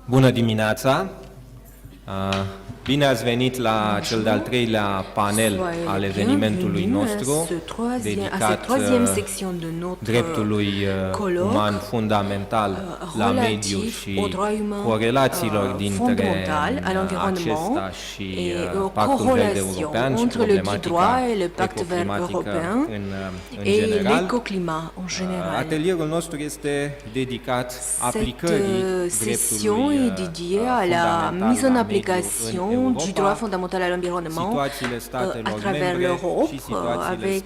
Bună dimineața! Bine ați venit la cel de-al treilea panel al evenimentului nostru dedicat dreptului uman fundamental la mediu și corelațiilor dintre acesta și Pactul Verde European și problematica ecoclimatică în general. Atelierul nostru este dedicat aplicării dreptului mise en application du droit fondamental à l'environnement à travers l'Europe, avec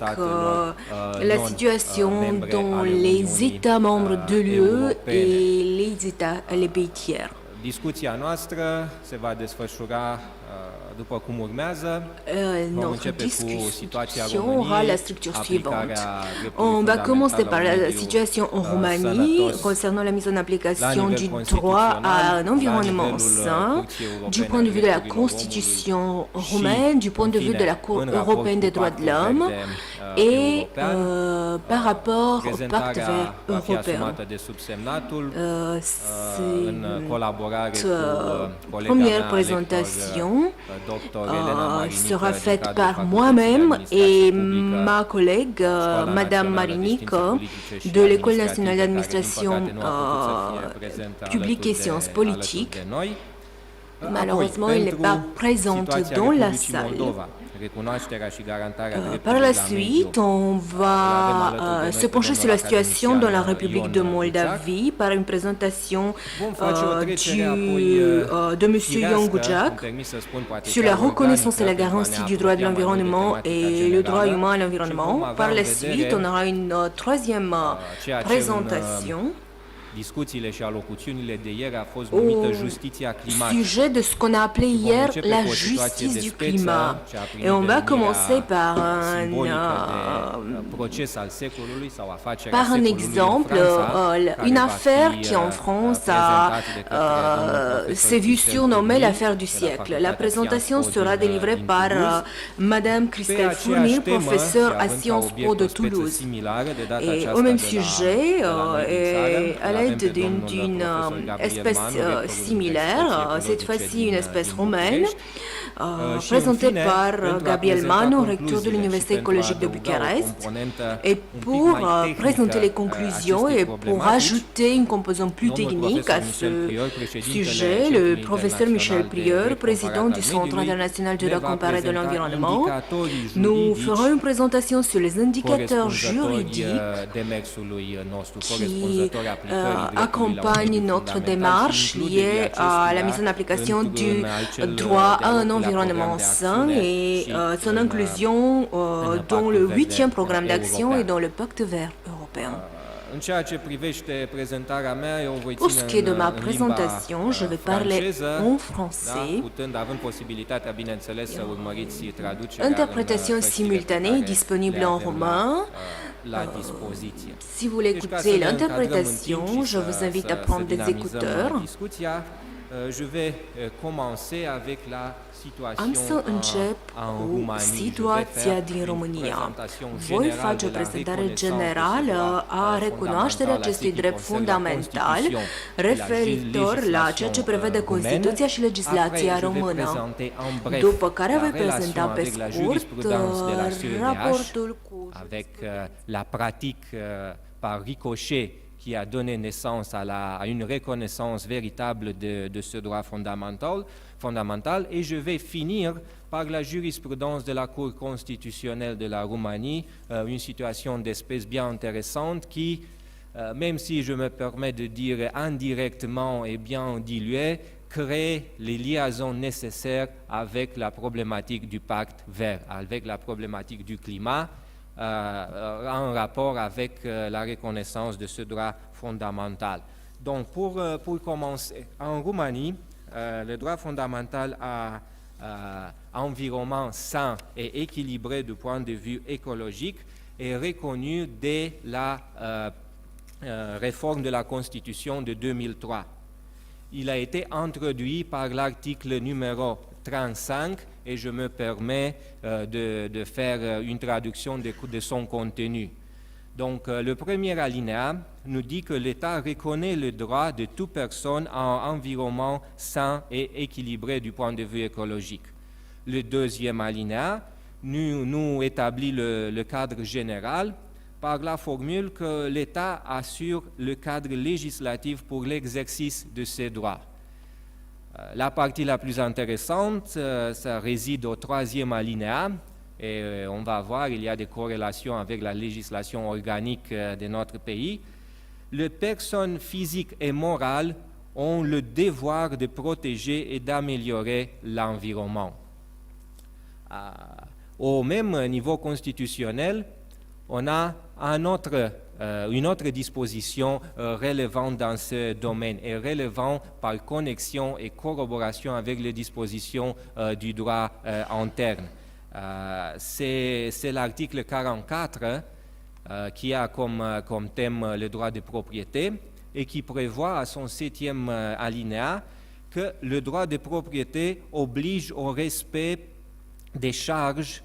la situation dans les États membres de l'UE et les pays tiers. Discuția noastră se va desfășura după cum urmează. Vom începe cu situația României, On va commencer par la situation en Roumanie concernant la mise en application du droit à un environnement sain, du point de vue de la Constitution roumaine, du point de vue de la Cour européenne des droits de l'homme et par rapport au pacte vert européen. Cette première présentation sera faite par moi-même et ma collègue, Madame Marinic, de l'École nationale d'administration publique et sciences politiques. Malheureusement, elle n'est pas présente dans la salle. Par la suite, on va se pencher sur la situation dans la République de Moldavie par une présentation de M. Ion sur la reconnaissance et la garantie du droit de l'environnement et le droit humain à l'environnement. Par la suite, on aura une troisième présentation au sujet de ce qu'on a appelé hier la justice du climat. Et on va commencer par un exemple, une affaire qui en France s'est vue surnommée l'affaire du siècle. La présentation sera délivrée par Madame Christelle Fournil, professeure à Sciences Po de Toulouse. Et au même sujet, à l'aide d'une espèce similaire, cette fois-ci une espèce romaine, présentée par Gabriel Manu, recteur de l'Université écologique de Bucarest. Et pour présenter les conclusions et pour ajouter une composante plus technique à ce sujet, le professeur Michel Prieur, président du Centre international de droit comparé de l'environnement, nous ferons une présentation sur les indicateurs juridiques qui accompagnent notre démarche liée à la mise en application du droit à un environnement sain et son inclusion dans le 8e programme d'action et dans le pacte vert européen. Pour ce qui est de ma présentation, je vais parler en français. Interprétation simultanée disponible en roumain. Si vous voulez écouter l'interprétation, je vous invite à prendre des écouteurs. Am să încep cu situația din România. Voi face o prezentare generală a recunoașterii acestui drept fundamental referitor la ceea ce prevede Constituția și legislația română. După care voi prezenta pe scurt raportul cu la pratique par ricochet qui a donné naissance à une reconnaissance véritable de ce droit fondamental, et je vais finir par la jurisprudence de la Cour constitutionnelle de la Roumanie, une situation d'espèce bien intéressante qui, même si je me permets de dire indirectement et bien diluée, crée les liaisons nécessaires avec la problématique du pacte vert, avec la problématique du climat, en rapport avec la reconnaissance de ce droit fondamental. Donc, pour commencer, en Roumanie, le droit fondamental à environnement sain et équilibré du point de vue écologique est reconnu dès la réforme de la Constitution de 2003. Il a été introduit par l'article numéro 35 et je me permets de faire une traduction de son contenu. Donc, le premier alinéa nous dit que l'État reconnaît le droit de toute personne à un environnement sain et équilibré du point de vue écologique. Le deuxième alinéa nous établit le cadre général par la formule que l'État assure le cadre législatif pour l'exercice de ses droits. La partie la plus intéressante, ça réside au troisième alinéa, et on va voir, il y a des corrélations avec la législation organique de notre pays. Les personnes physiques et morales ont le devoir de protéger et d'améliorer l'environnement. Au même niveau constitutionnel, on a une autre disposition relevant dans ce domaine et relevant par connexion et corroboration avec les dispositions du droit interne. C'est l'article 44 qui a comme thème le droit de propriété et qui prévoit à son 7e alinéa que le droit de propriété oblige au respect des charges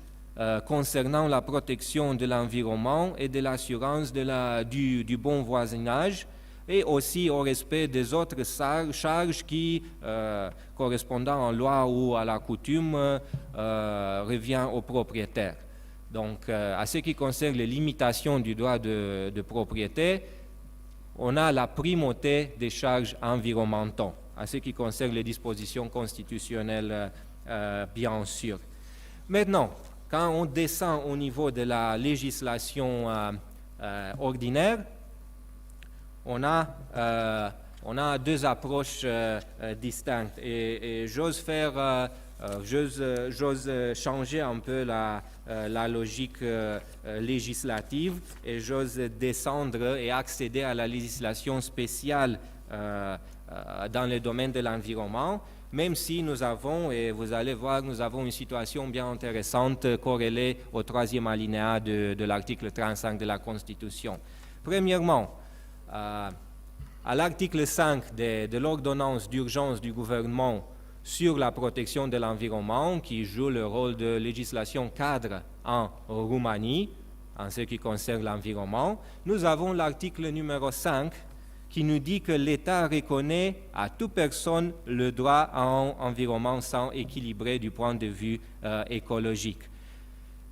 concernant la protection de l'environnement et de l'assurance du bon voisinage et aussi au respect des autres charges qui, correspondant en loi ou à la coutume, revient au propriétaire. Donc, à ce qui concerne les limitations du droit de propriété, on a la primauté des charges environnementales. À ce qui concerne les dispositions constitutionnelles, bien sûr. Maintenant, quand on descend au niveau de la législation ordinaire, on a deux approches distinctes et j'ose changer un peu la logique législative et j'ose descendre et accéder à la législation spéciale dans le domaine de l'environnement, même si nous avons, et vous allez voir, nous avons une situation bien intéressante corrélée au troisième alinéa de l'article 35 de la Constitution. Premièrement, à l'article 5 de l'ordonnance d'urgence du gouvernement sur la protection de l'environnement, qui joue le rôle de législation cadre en Roumanie, en ce qui concerne l'environnement, nous avons l'article numéro 5 qui nous dit que l'État reconnaît à toute personne le droit à un environnement sain équilibré du point de vue écologique.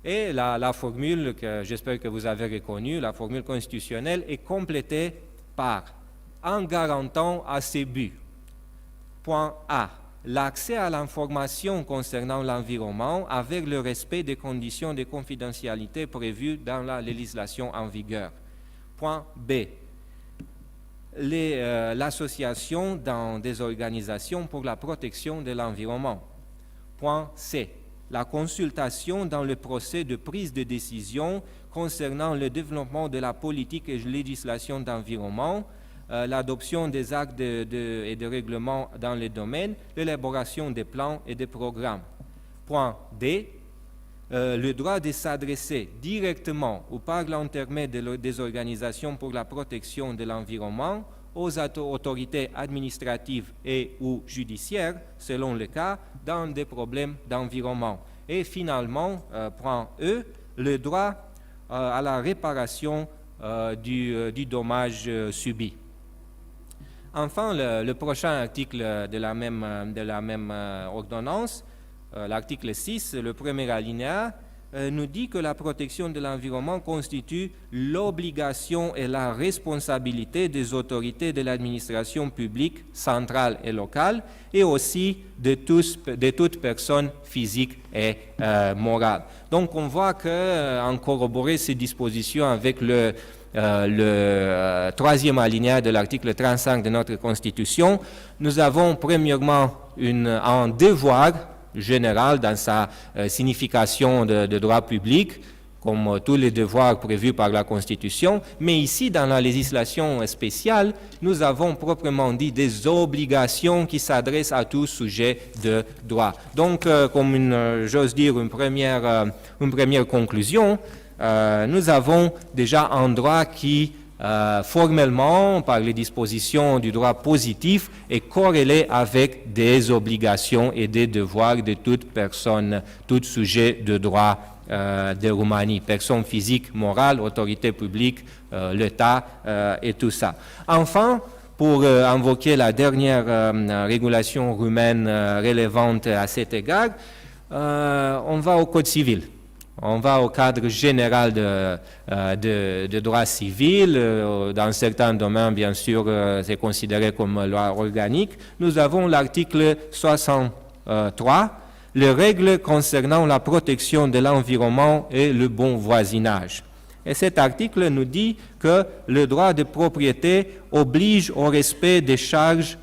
Et la formule que j'espère que vous avez reconnue, la formule constitutionnelle, est complétée par « en garantant à ces buts ». Point A. L'accès à l'information concernant l'environnement avec le respect des conditions de confidentialité prévues dans la législation en vigueur. Point B. L'association dans des organisations pour la protection de l'environnement. Point C. La consultation dans le procès de prise de décision concernant le développement de la politique et législation d'environnement, l'adoption des actes et de règlements dans le domaine, l'élaboration des plans et des programmes. Point D. Le droit de s'adresser directement ou par l'intermédiaire des organisations pour la protection de l'environnement aux autorités administratives et ou judiciaires, selon le cas, dans des problèmes d'environnement. Et finalement, point E, le droit à la réparation du dommage subi. Enfin, le prochain article de la même ordonnance, l'article 6, le premier alinéa, nous dit que la protection de l'environnement constitue l'obligation et la responsabilité des autorités de l'administration publique centrale et locale et aussi de toute personne physique et morale. Donc on voit qu'en corroborer ces dispositions avec le troisième alinéa de l'article 35 de notre Constitution, nous avons premièrement un devoir général dans sa signification de droit public, comme tous les devoirs prévus par la Constitution, mais ici, dans la législation spéciale, nous avons proprement dit des obligations qui s'adressent à tout sujet de droit. Donc, comme j'ose dire, une première conclusion, nous avons déjà un droit qui, formellement, par les dispositions du droit positif, est corrélé avec des obligations et des devoirs de toute personne, tout sujet de droit de Roumanie, personnes physiques, morales, autorités publiques, l'État et tout ça. Enfin, pour invoquer la dernière régulation roumaine relevante à cet égard, on va au Code civil. On va au cadre général de droit civil. Dans certains domaines, bien sûr, c'est considéré comme loi organique. Nous avons l'article 63, les règles concernant la protection de l'environnement et le bon voisinage. Et cet article nous dit que le droit de propriété oblige au respect des charges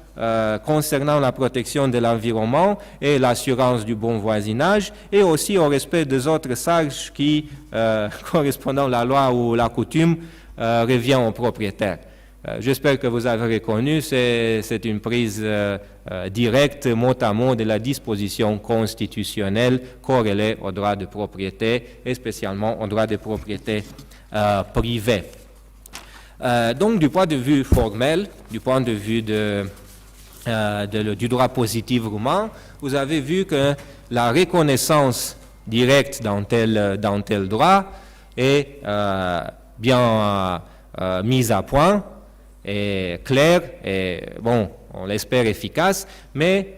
concernant la protection de l'environnement et l'assurance du bon voisinage, et aussi au respect des autres charges qui, correspondant à la loi ou la coutume, revient au propriétaire. J'espère que vous avez reconnu, c'est une prise directe, mot à mot, de la disposition constitutionnelle corrélée au droit de propriété, et spécialement au droit de propriété privée. Donc, du point de vue formel, du point de vue du droit positif roumain, vous avez vu que la reconnaissance directe dans tel droit est bien mise à point, est claire et, bon, on l'espère efficace, mais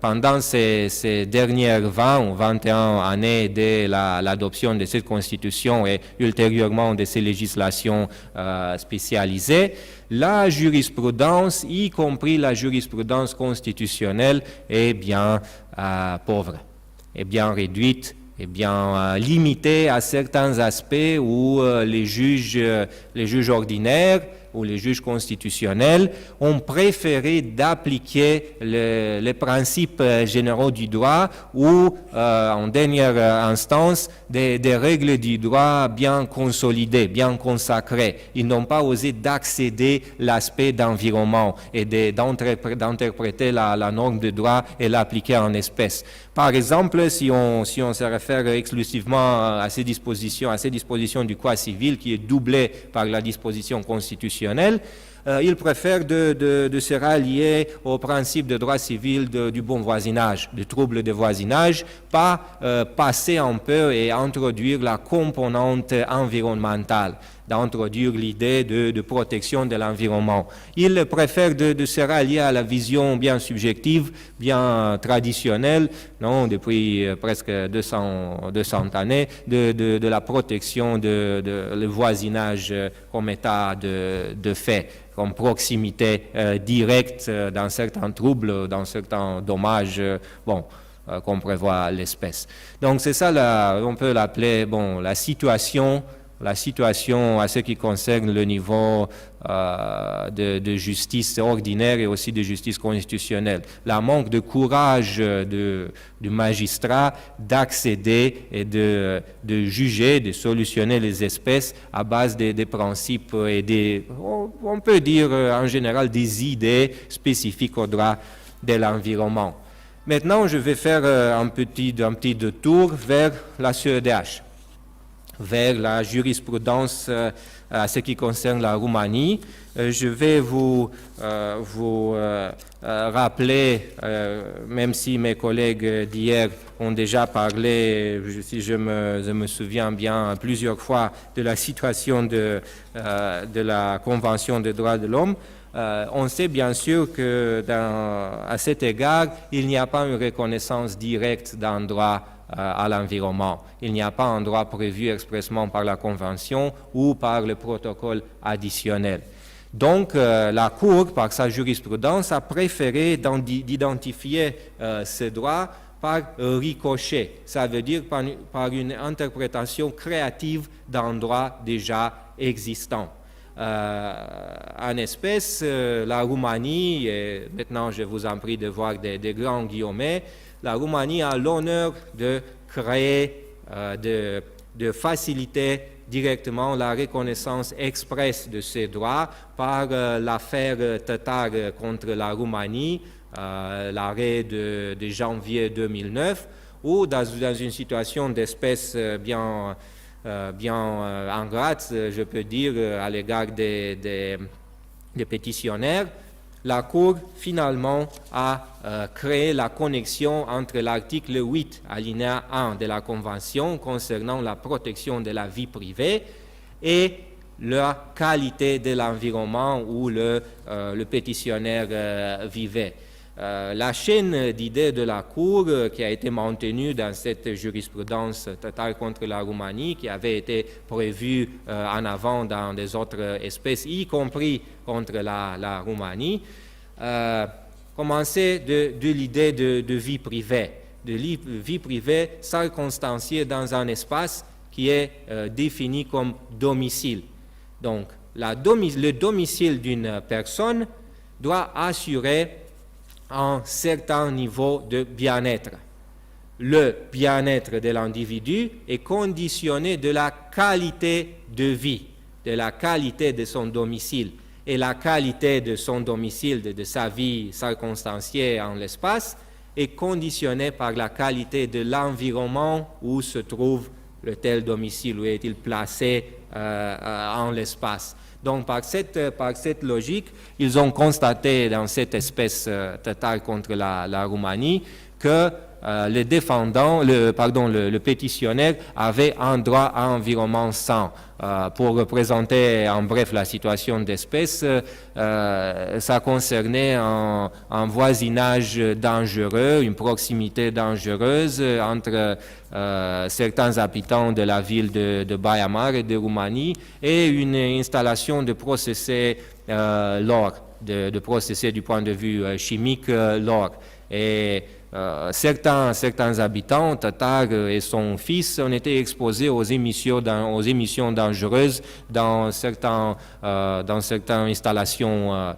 pendant ces dernières 20 ou 21 années de l'adoption de cette constitution et ultérieurement de ces législations spécialisées, la jurisprudence, y compris la jurisprudence constitutionnelle, est bien pauvre, est bien réduite, est bien limitée à certains aspects où les juges ordinaires ou les juges constitutionnels ont préféré d'appliquer les principes généraux du droit ou, en dernière instance, des règles du droit bien consolidées, bien consacrées. Ils n'ont pas osé d'accéder l'aspect d'environnement et d'interpréter la norme de droit et l'appliquer en espèces. Par exemple, si on se réfère exclusivement à ces dispositions du Code civil qui est doublé par la disposition constitutionnelle, ils préfèrent de se rallier au principe de droit civil du bon voisinage, du trouble de voisinage, pas passer un peu et introduire la composante environnementale, d'introduire l'idée de protection de l'environnement. Ils préfèrent de se rallier à la vision bien subjective, bien traditionnelle, non, depuis presque 200 années, de la protection le voisinage comme état de fait, comme proximité directe dans certains troubles, dans certains dommages, qu'on prévoit l'espèce. Donc c'est ça, on peut l'appeler la situation à ce qui concerne le niveau de justice ordinaire et aussi de justice constitutionnelle. La manque de courage du magistrat d'accéder et de juger, de solutionner les espèces à base des principes et on peut dire en général des idées spécifiques au droit de l'environnement. Maintenant, je vais faire un petit détour vers la CEDH, vers la jurisprudence à ce qui concerne la Roumanie. Je vais vous rappeler, même si mes collègues d'hier ont déjà parlé, si je me souviens bien, plusieurs fois de la situation de la Convention des droits de l'homme, on sait bien sûr que à cet égard, il n'y a pas une reconnaissance directe d'un droit à l'environnement. Il n'y a pas un droit prévu expressément par la Convention ou par le protocole additionnel. Donc, la Cour, par sa jurisprudence, a préféré d'identifier ce droit par ricochet. Ça veut dire par une interprétation créative d'un droit déjà existant. En espèce, la Roumanie, et maintenant je vous en prie de voir des grands guillemets, la Roumanie a l'honneur de créer, de faciliter directement la reconnaissance expresse de ces droits par l'affaire Tatar contre la Roumanie, l'arrêt de janvier 2009, où dans une situation d'espèce bien ingrate, je peux dire, à l'égard des pétitionnaires, la Cour finalement a créé la connexion entre l'article 8, alinéa 1 de la Convention concernant la protection de la vie privée et la qualité de l'environnement où le pétitionnaire vivait. La chaîne d'idées de la Cour qui a été maintenue dans cette jurisprudence tatare contre la Roumanie, qui avait été prévue en avant dans des autres espèces, y compris contre la Roumanie, commençait de l'idée de vie privée, vie privée circonstanciée dans un espace qui est défini comme domicile. Donc, le domicile d'une personne doit assurer un certain niveau de bien-être. Le bien-être de l'individu est conditionné de la qualité de vie, de la qualité de son domicile. Et la qualité de son domicile, de sa vie circonstanciée en l'espace, est conditionnée par la qualité de l'environnement où se trouve le tel domicile, où est-il placé en l'espace. Donc, par cette logique, ils ont constaté dans cette espèce tatare contre la Roumanie que le pétitionnaire avait un droit à un environnement sain. Pour représenter en bref la situation d'espèce, ça concernait un voisinage dangereux, une proximité dangereuse entre certains habitants de la ville de Baia Mare de Roumanie et une installation de processer l'or, de processer du point de vue chimique l'or. Et certains habitants, Tatar et son fils, ont été exposés aux émissions dangereuses dans certaines installations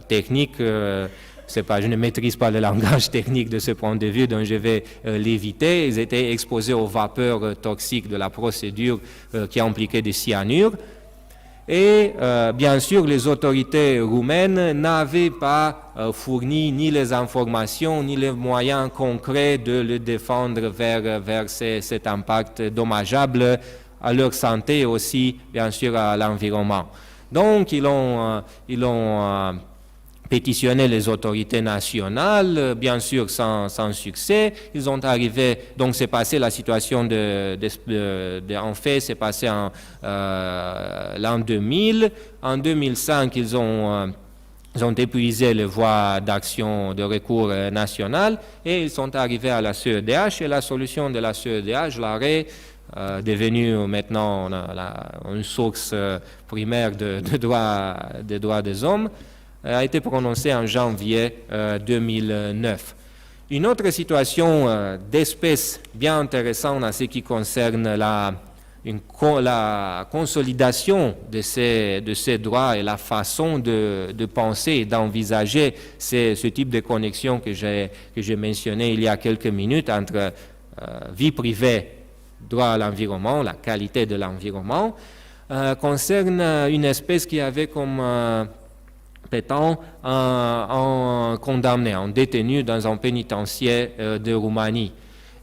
techniques. Je ne maîtrise pas le langage technique de ce point de vue, donc je vais l'éviter. Ils étaient exposés aux vapeurs toxiques de la procédure qui impliquait des cyanures. Et bien sûr, les autorités roumaines n'avaient pas fourni ni les informations ni les moyens concrets de le défendre vers cet impact dommageable à leur santé et aussi, bien sûr, à l'environnement. Donc, ils ont pétitionné les autorités nationales, bien sûr sans succès. Ils ont arrivé, donc c'est passé la situation en fait, c'est passé en l'an 2000. En 2005, ils ont épuisé les voies d'action de recours national et ils sont arrivés à la CEDH et la solution de la CEDH, l'arrêt devenu maintenant une source primaire de droits des hommes, a été prononcé en janvier 2009. Une autre situation d'espèce bien intéressante en ce qui concerne la consolidation de ces droits et la façon de penser et d'envisager ce type de connexion que j'ai mentionné il y a quelques minutes entre vie privée, droit à l'environnement, la qualité de l'environnement, concerne une espèce qui avait comme étant un condamné, un détenu dans un pénitencier de Roumanie.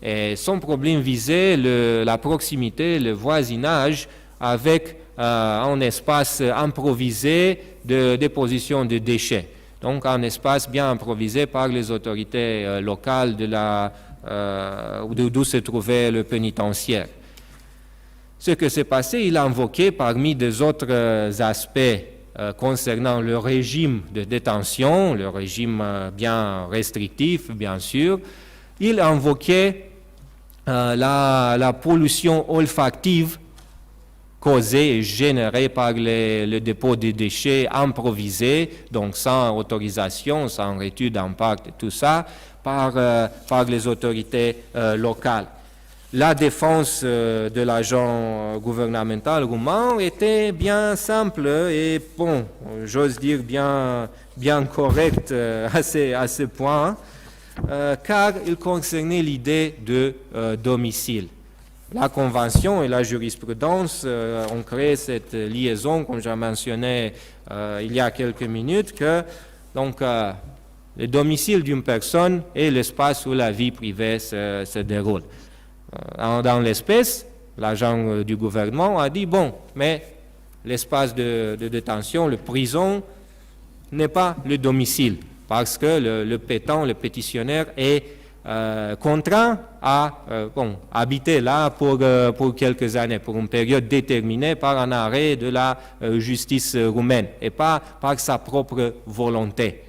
Et son problème visait la proximité, le voisinage avec un espace improvisé de déposition de déchets. Donc un espace bien improvisé par les autorités locales d'où se trouvait le pénitentiaire. Ce que s'est passé, il a invoqué parmi des autres aspects concernant le régime de détention, le régime bien restrictif, bien sûr, il a invoqué la pollution olfactive causée et générée par le dépôt de déchets improvisés, donc sans autorisation, sans étude d'impact, tout ça, par les autorités locales. La défense de l'agent gouvernemental roumain était bien simple et, bon, j'ose dire bien correcte à ce point, car il concernait l'idée de domicile. La Convention et la jurisprudence ont créé cette liaison, comme j'ai mentionné il y a quelques minutes, que donc, le domicile d'une personne est l'espace où la vie privée se déroule. Dans l'espèce, l'agent du gouvernement a dit, bon, mais l'espace de détention, le prison, n'est pas le domicile, parce que le pétant, le pétitionnaire est contraint à habiter là pour quelques années, pour une période déterminée par un arrêt de la justice roumaine et pas par sa propre volonté.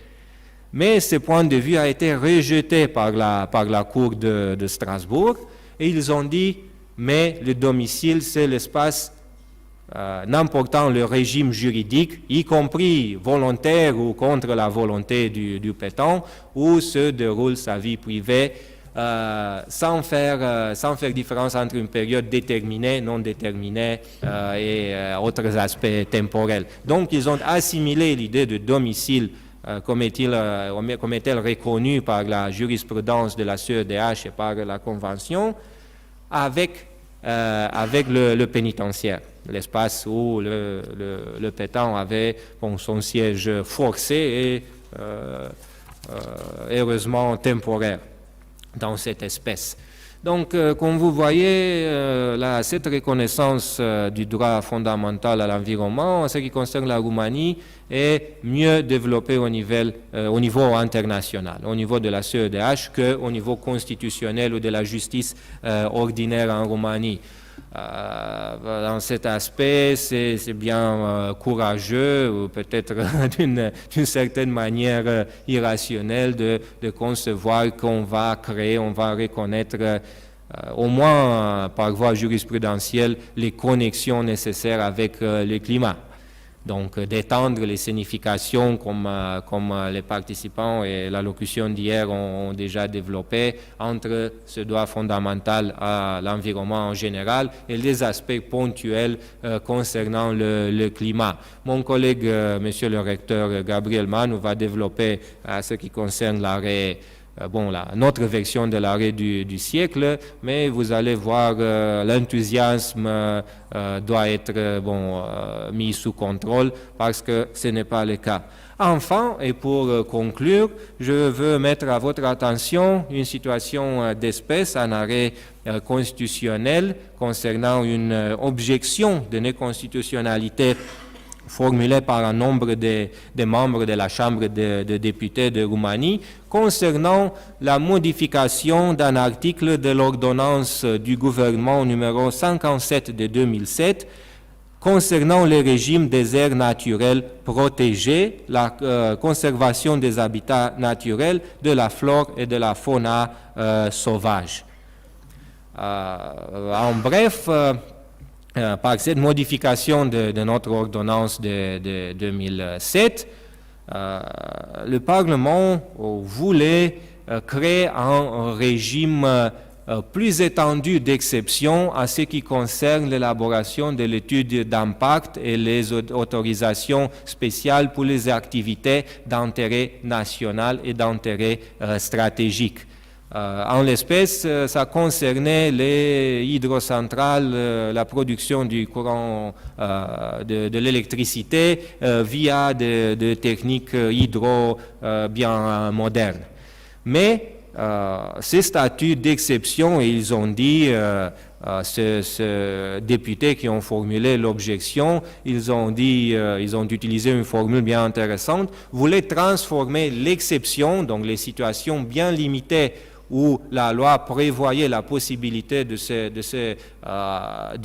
Mais ce point de vue a été rejeté par la Cour de Strasbourg et ils ont dit mais le domicile c'est l'espace n'important le régime juridique, y compris volontaire ou contre la volonté du pétant, où se déroule sa vie privée sans faire différence entre une période déterminée, non déterminée et autres aspects temporels. Donc ils ont assimilé l'idée de domicile comme est-elle reconnue par la jurisprudence de la CEDH et par la Convention avec le pénitentiaire, l'espace où le pétant avait son siège forcé et heureusement temporaire dans cette espèce. Donc, comme vous voyez, cette reconnaissance du droit fondamental à l'environnement, en ce qui concerne la Roumanie, est mieux développée au niveau international, au niveau de la CEDH, qu'au niveau constitutionnel ou de la justice ordinaire en Roumanie. Dans cet aspect, c'est bien courageux ou peut-être d'une certaine manière irrationnelle de concevoir qu'on va créer, on va reconnaître au moins par voie jurisprudentielle les connexions nécessaires avec le climat. Donc d'étendre les significations comme les participants et l'allocution d'hier ont déjà développé entre ce droit fondamental à l'environnement en général et les aspects ponctuels concernant le climat. Mon collègue, monsieur le recteur Gabriel Manu, va développer ce qui concerne l'arrêt notre version de l'arrêt du siècle, mais vous allez voir l'enthousiasme doit être mis sous contrôle parce que ce n'est pas le cas. Enfin, et pour conclure, je veux mettre à votre attention une situation d'espèce, un arrêt constitutionnel concernant une objection de néconstitutionnalité formulée par un nombre de membres de la Chambre des députés de Roumanie concernant la modification d'un article de l'ordonnance du gouvernement numéro 57 de 2007 concernant le régime des aires naturelles protégées, la conservation des habitats naturels, de la flore et de la faune sauvage. En bref, par cette modification de notre ordonnance de 2007, le Parlement voulait créer un régime plus étendu d'exception à ce qui concerne l'élaboration de l'étude d'impact et les autorisations spéciales pour les activités d'intérêt national et d'intérêt stratégique. En l'espèce, ça concernait les hydrocentrales, la production du courant de l'électricité via des techniques hydro bien modernes. Mais ces statuts d'exception, ils ont dit, ces députés qui ont formulé l'objection, ils ont utilisé une formule bien intéressante, voulaient transformer l'exception, donc les situations bien limitées où la loi prévoyait la possibilité de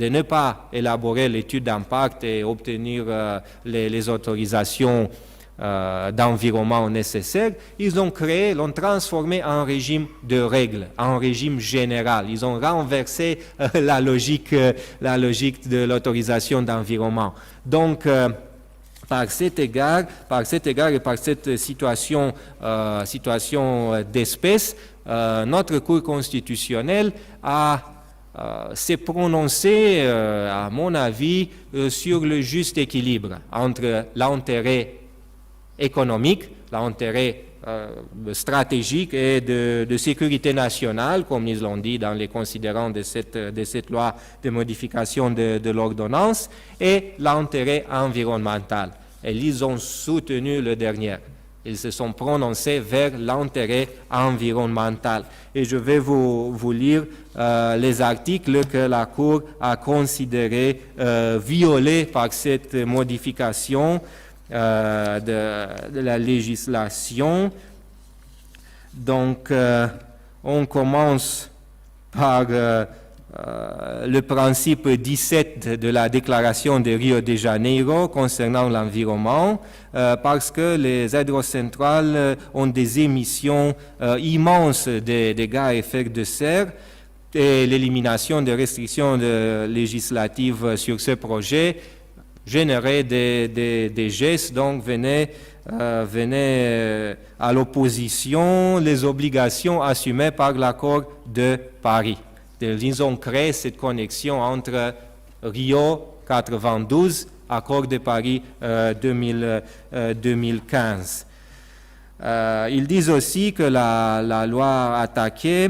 ne pas élaborer l'étude d'impact et obtenir les autorisations d'environnement nécessaires, ils l'ont transformé en régime de règles, en régime général. Ils ont renversé la logique de l'autorisation d'environnement. Donc, par cet égard et par cette situation d'espèce, notre Cour constitutionnelle s'est prononcée, à mon avis, sur le juste équilibre entre l'intérêt économique, l'intérêt stratégique et de sécurité nationale, comme ils l'ont dit dans les considérants de cette loi de modification de l'ordonnance, et l'intérêt environnemental. Et ils ont soutenu le dernier. Ils se sont prononcés vers l'intérêt environnemental. Et je vais vous lire les articles que la Cour a considérés violés par cette modification. de la législation. Donc, on commence par le principe 17 de la déclaration de Rio de Janeiro concernant l'environnement, parce que les hydrocentrales ont des émissions immenses de gaz à effet de serre, et l'élimination des restrictions législatives sur ce projet générait des gestes, donc venaient à l'opposition les obligations assumées par l'accord de Paris. Ils ont créé cette connexion entre Rio 92, accord de Paris 2015. Ils disent aussi que la loi attaquée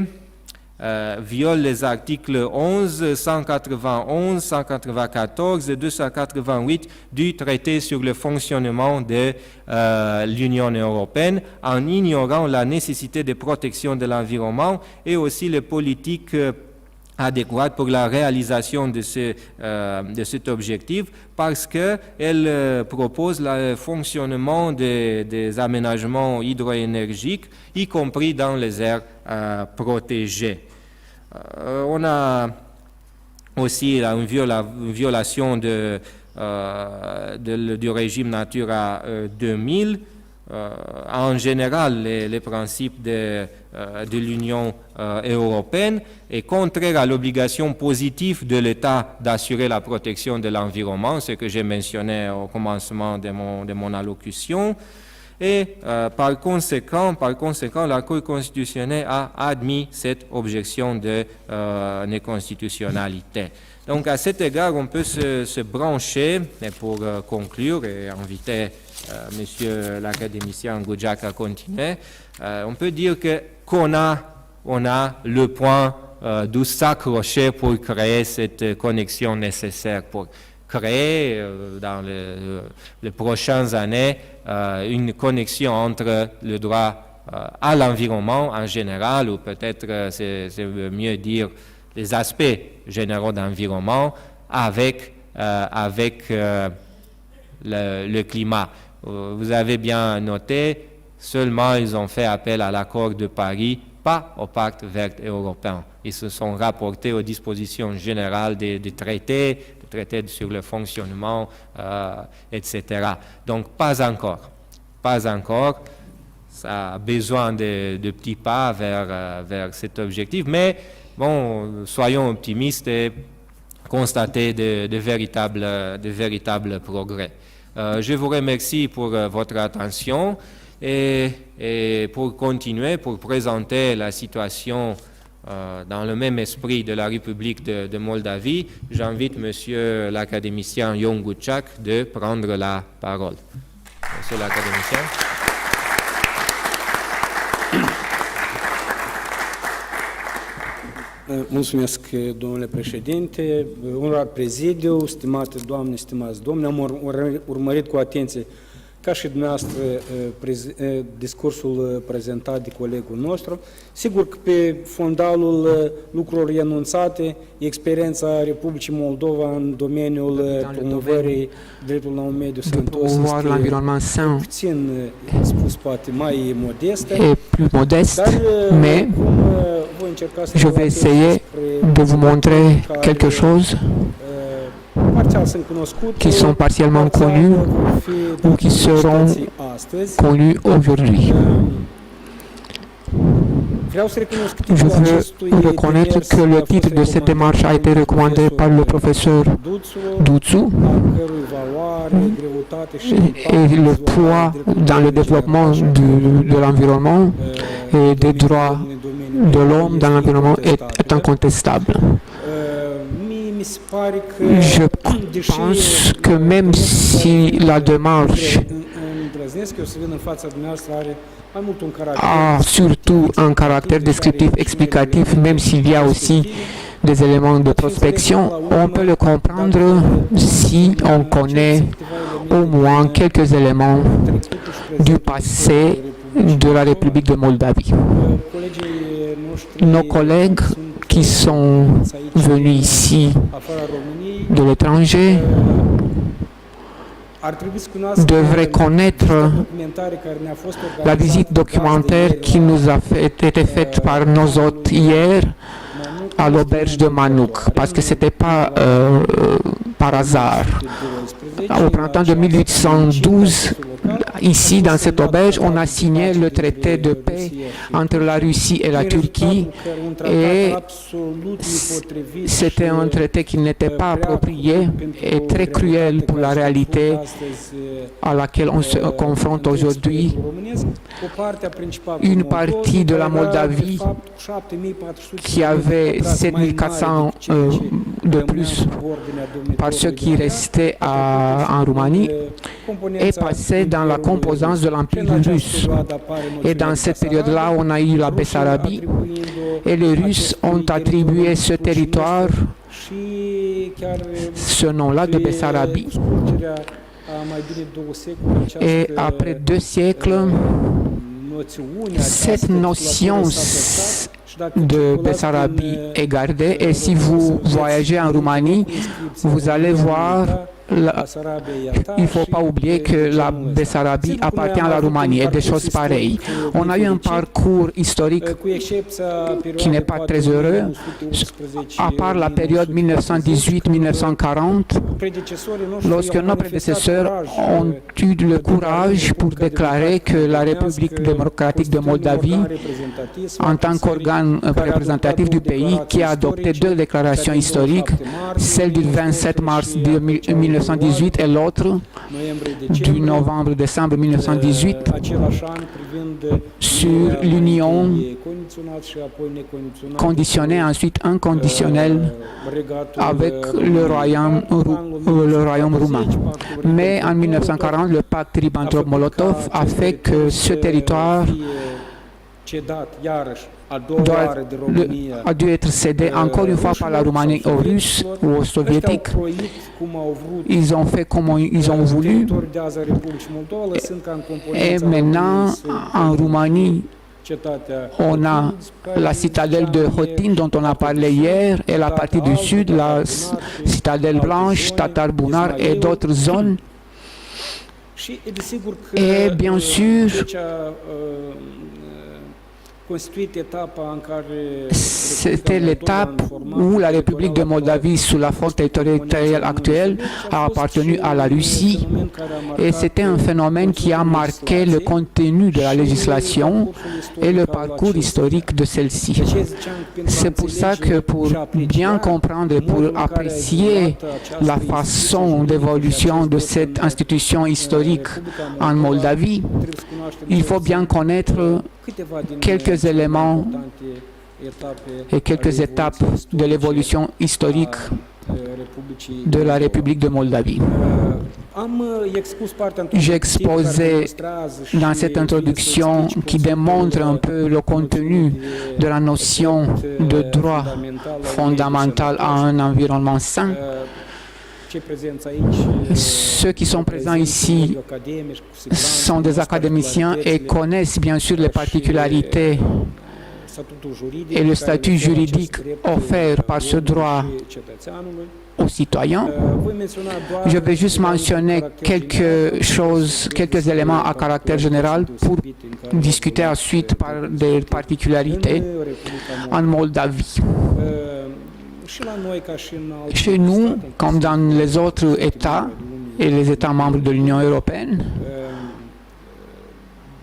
viole les articles 11, 191, 194 et 288 du traité sur le fonctionnement de l'Union européenne en ignorant la nécessité de protection de l'environnement et aussi les politiques adéquate pour la réalisation de cet objectif, parce qu'elle propose le fonctionnement des aménagements hydroénergiques, y compris dans les aires protégées. On a aussi une violation du régime Natura 2000. En général, les principes de l'Union européenne est contraire à l'obligation positive de l'État d'assurer la protection de l'environnement, ce que j'ai mentionné au commencement de mon allocution. Et par conséquent, la Cour constitutionnelle a admis cette objection de néconstitutionnalité. Donc, à cet égard, on peut se brancher, et pour conclure et inviter monsieur l'académicien Goudjak à continuer, on peut dire qu'on a le point d'où s'accrocher pour créer cette connexion nécessaire, pour créer dans les prochaines années une connexion entre le droit à l'environnement en général, ou peut-être c'est mieux dire les aspects généraux d'environnement avec le climat. Vous avez bien noté, seulement ils ont fait appel à l'accord de Paris, pas au pacte vert européen. Ils se sont rapportés aux dispositions générales des traités sur le fonctionnement, etc. Donc, pas encore. Ça a besoin de petits pas vers cet objectif, mais bon, soyons optimistes et constatez de véritables progrès. Je vous remercie pour votre attention et pour continuer, pour présenter la situation dans le même esprit de la République de Moldavie, j'invite monsieur l'académicien Ion Goudjak de prendre la parole. Monsieur l'académicien. Mulțumesc, domnule președinte, onorat prezidiu, stimate doamne, stimați domni, am urmărit cu atenție, ca și dumneavoastră, discursul prezentat de colegul nostru. Sigur că pe fondalul lucrurilor enunțate, experiența Republicii Moldova în domeniul promovării dreptului la un mediu sănătos este puțin spus, poate mai modestă, dar je vais essayer de vous montrer quelque chose qui sont partiellement connus ou qui seront connus aujourd'hui. Je veux reconnaître que le titre de cette démarche a été recommandé par le professeur Duțu et le poids dans le développement de l'environnement et des droits de l'homme dans l'environnement est incontestable. Je pense que même si la démarche a surtout un caractère descriptif, explicatif, même s'il y a aussi des éléments de prospection, on peut le comprendre si on connaît au moins quelques éléments du passé de la République de Moldavie. Nos collègues qui sont venus ici de l'étranger devrait connaître la visite documentaire qui nous a été faite par nos hôtes hier à l'auberge de Manouk, parce que ce n'était pas par hasard. Au printemps de 1812, ici, dans cette auberge, on a signé le traité de paix entre la Russie et la Turquie et c'était un traité qui n'était pas approprié et très cruel pour la réalité à laquelle on se confronte aujourd'hui. Une partie de la Moldavie qui avait 7400 de plus par ceux qui restaient en Roumanie est passé dans la composance de l'Empire russe. Et dans cette période-là, on a eu la Bessarabie et les Russes ont attribué ce territoire, ce nom-là de Bessarabie. Et après 2 siècles, cette notion de Bessarabie est gardée et si vous voyagez en Roumanie, vous allez voir il ne faut pas oublier que la Bessarabie appartient à la Roumanie et des choses pareilles. On a eu un parcours historique qui n'est pas très heureux, à part la période 1918-1940, lorsque nos prédécesseurs ont eu le courage pour déclarer que la République démocratique de Moldavie, en tant qu'organe représentatif du pays, qui a adopté 2 déclarations historiques, celle du 27 mars 1918 et l'autre du novembre-décembre 1918 sur l'union conditionnée, ensuite inconditionnelle avec le royaume roumain. Mais en 1940, le pacte Ribbentrop-Molotov a fait que ce territoire a dû être cédé encore une fois par la Roumanie aux Russes ou aux Soviétiques. Ils ont fait comme ils ont voulu. Et maintenant, en Roumanie, on a la citadelle de Hotin dont on a parlé hier et la partie du sud, la citadelle blanche, Tatar Bunar et d'autres zones. Et bien sûr, c'était l'étape où la République de Moldavie, sous la forme territoriale actuelle, a appartenu à la Russie et c'était un phénomène qui a marqué le contenu de la législation et le parcours historique de celle-ci. C'est pour ça que pour bien comprendre et pour apprécier la façon d'évolution de cette institution historique en Moldavie, il faut bien connaître quelques éléments et quelques étapes de l'évolution historique de la République de Moldavie. J'ai exposé dans cette introduction qui démontre un peu le contenu de la notion de droit fondamental à un environnement sain. Ceux qui sont présents ici sont des académiciens et connaissent bien sûr les particularités et le statut juridique offert par ce droit aux citoyens. Je vais juste mentionner quelques éléments à caractère général pour discuter ensuite par des particularités en Moldavie. Chez nous, comme dans les autres États et les États membres de l'Union européenne,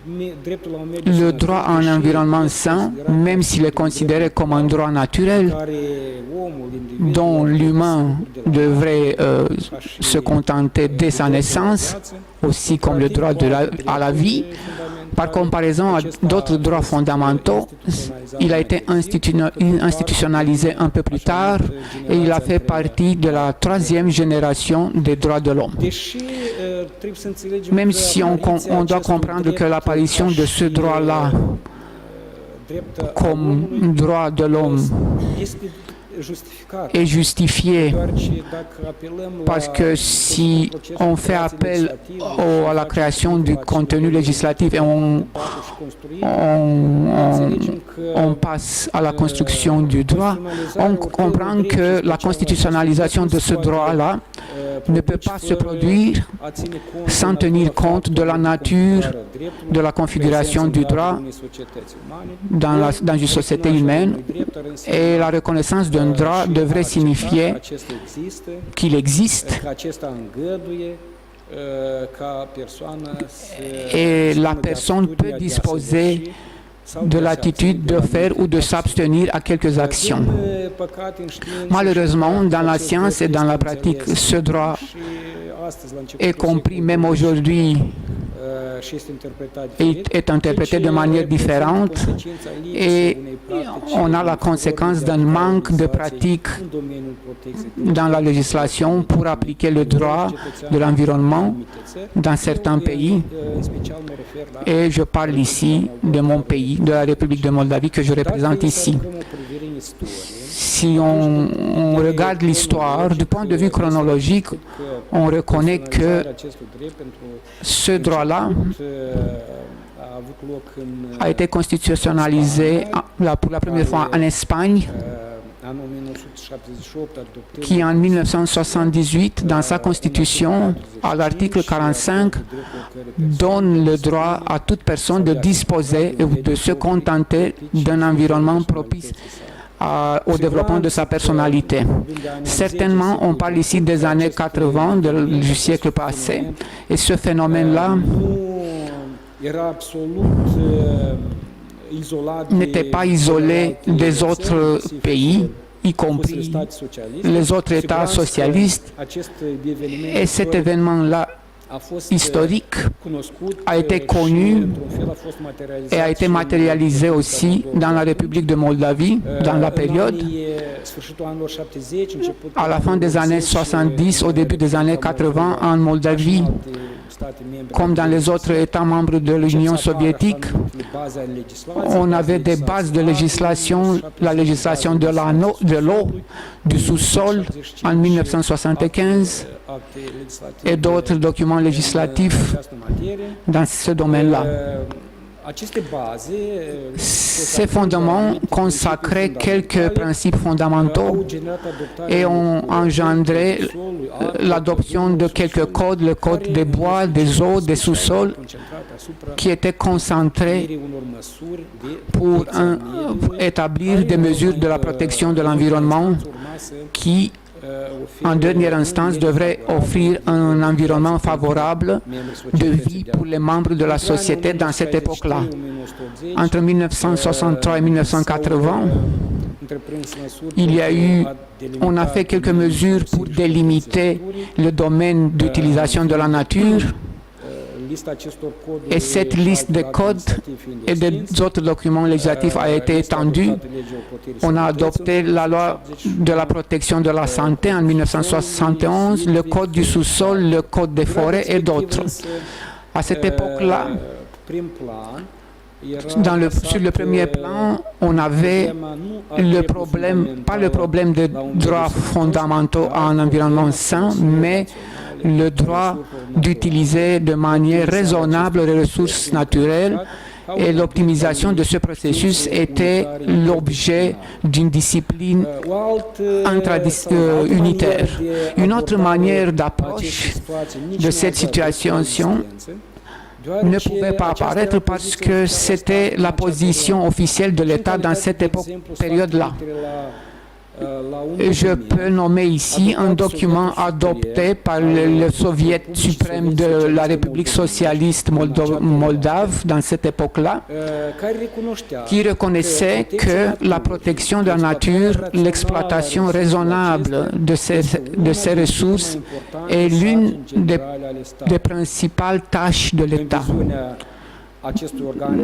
le droit à un environnement sain, même s'il est considéré comme un droit naturel, dont l'humain devrait se contenter dès sa naissance, aussi comme le droit à la vie, par comparaison à d'autres droits fondamentaux, il a été institutionnalisé un peu plus tard et il a fait partie de la 3e génération des droits de l'homme. Même si on doit comprendre que l'apparition de ce droit-là comme droit de l'homme est justifié parce que si on fait appel à la création du contenu législatif et on passe à la construction du droit, on comprend que la constitutionnalisation de ce droit-là ne peut pas se produire sans tenir compte de la nature de la configuration du droit dans une société humaine, et la reconnaissance d'un droit devrait signifier qu'il existe et la personne peut disposer de l'attitude de faire ou de s'abstenir à quelques actions. Malheureusement, dans la science et dans la pratique, ce droit est compris même aujourd'hui est interprété de manière différente et on a la conséquence d'un manque de pratique dans la législation pour appliquer le droit de l'environnement dans certains pays. Et je parle ici de mon pays, de la République de Moldavie que je représente ici. Si on regarde l'histoire, du point de vue chronologique, on reconnaît que ce droit-là a été constitutionnalisé pour la première fois en Espagne, qui en 1978, dans sa constitution, à l'article 45, donne le droit à toute personne de disposer et de se contenter d'un environnement propice au développement de sa personnalité. Certainement, on parle ici des années 80 du siècle passé, et ce phénomène-là n'était pas isolé des autres pays, y compris les autres États socialistes, et cet événement-là historique a été connu et a été matérialisé aussi dans la République de Moldavie, dans la période à la fin des années 70, au début des années 80, en Moldavie, comme dans les autres États membres de l'Union soviétique, on avait des bases de législation, la législation de l'eau, du sous-sol en 1975 et d'autres documents législatifs dans ce domaine-là. Ces fondements consacraient quelques principes fondamentaux et ont engendré l'adoption de quelques codes, le code des bois, des eaux, des sous-sols, qui étaient concentrés pour établir des mesures de la protection de l'environnement qui, en dernière instance, devrait offrir un environnement favorable de vie pour les membres de la société dans cette époque-là. Entre 1963 et 1980, on a fait quelques mesures pour délimiter le domaine d'utilisation de la nature. Et cette liste de codes et des autres documents législatifs a été étendue. On a adopté la loi de la protection de la santé en 1971, le code du sous-sol, le code des forêts et d'autres. À cette époque-là, sur le premier plan, on avait le problème, pas le problème de droits fondamentaux à un environnement sain, mais le droit d'utiliser de manière raisonnable les ressources naturelles, et l'optimisation de ce processus était l'objet d'une discipline unitaire. Une autre manière d'approche de cette situation ne pouvait pas apparaître parce que c'était la position officielle de l'État dans cette période-là. Je peux nommer ici un document adopté par le Soviet suprême de la République socialiste moldave dans cette époque-là, qui reconnaissait que la protection de la nature, l'exploitation raisonnable de ces ressources est l'une des principales tâches de l'État.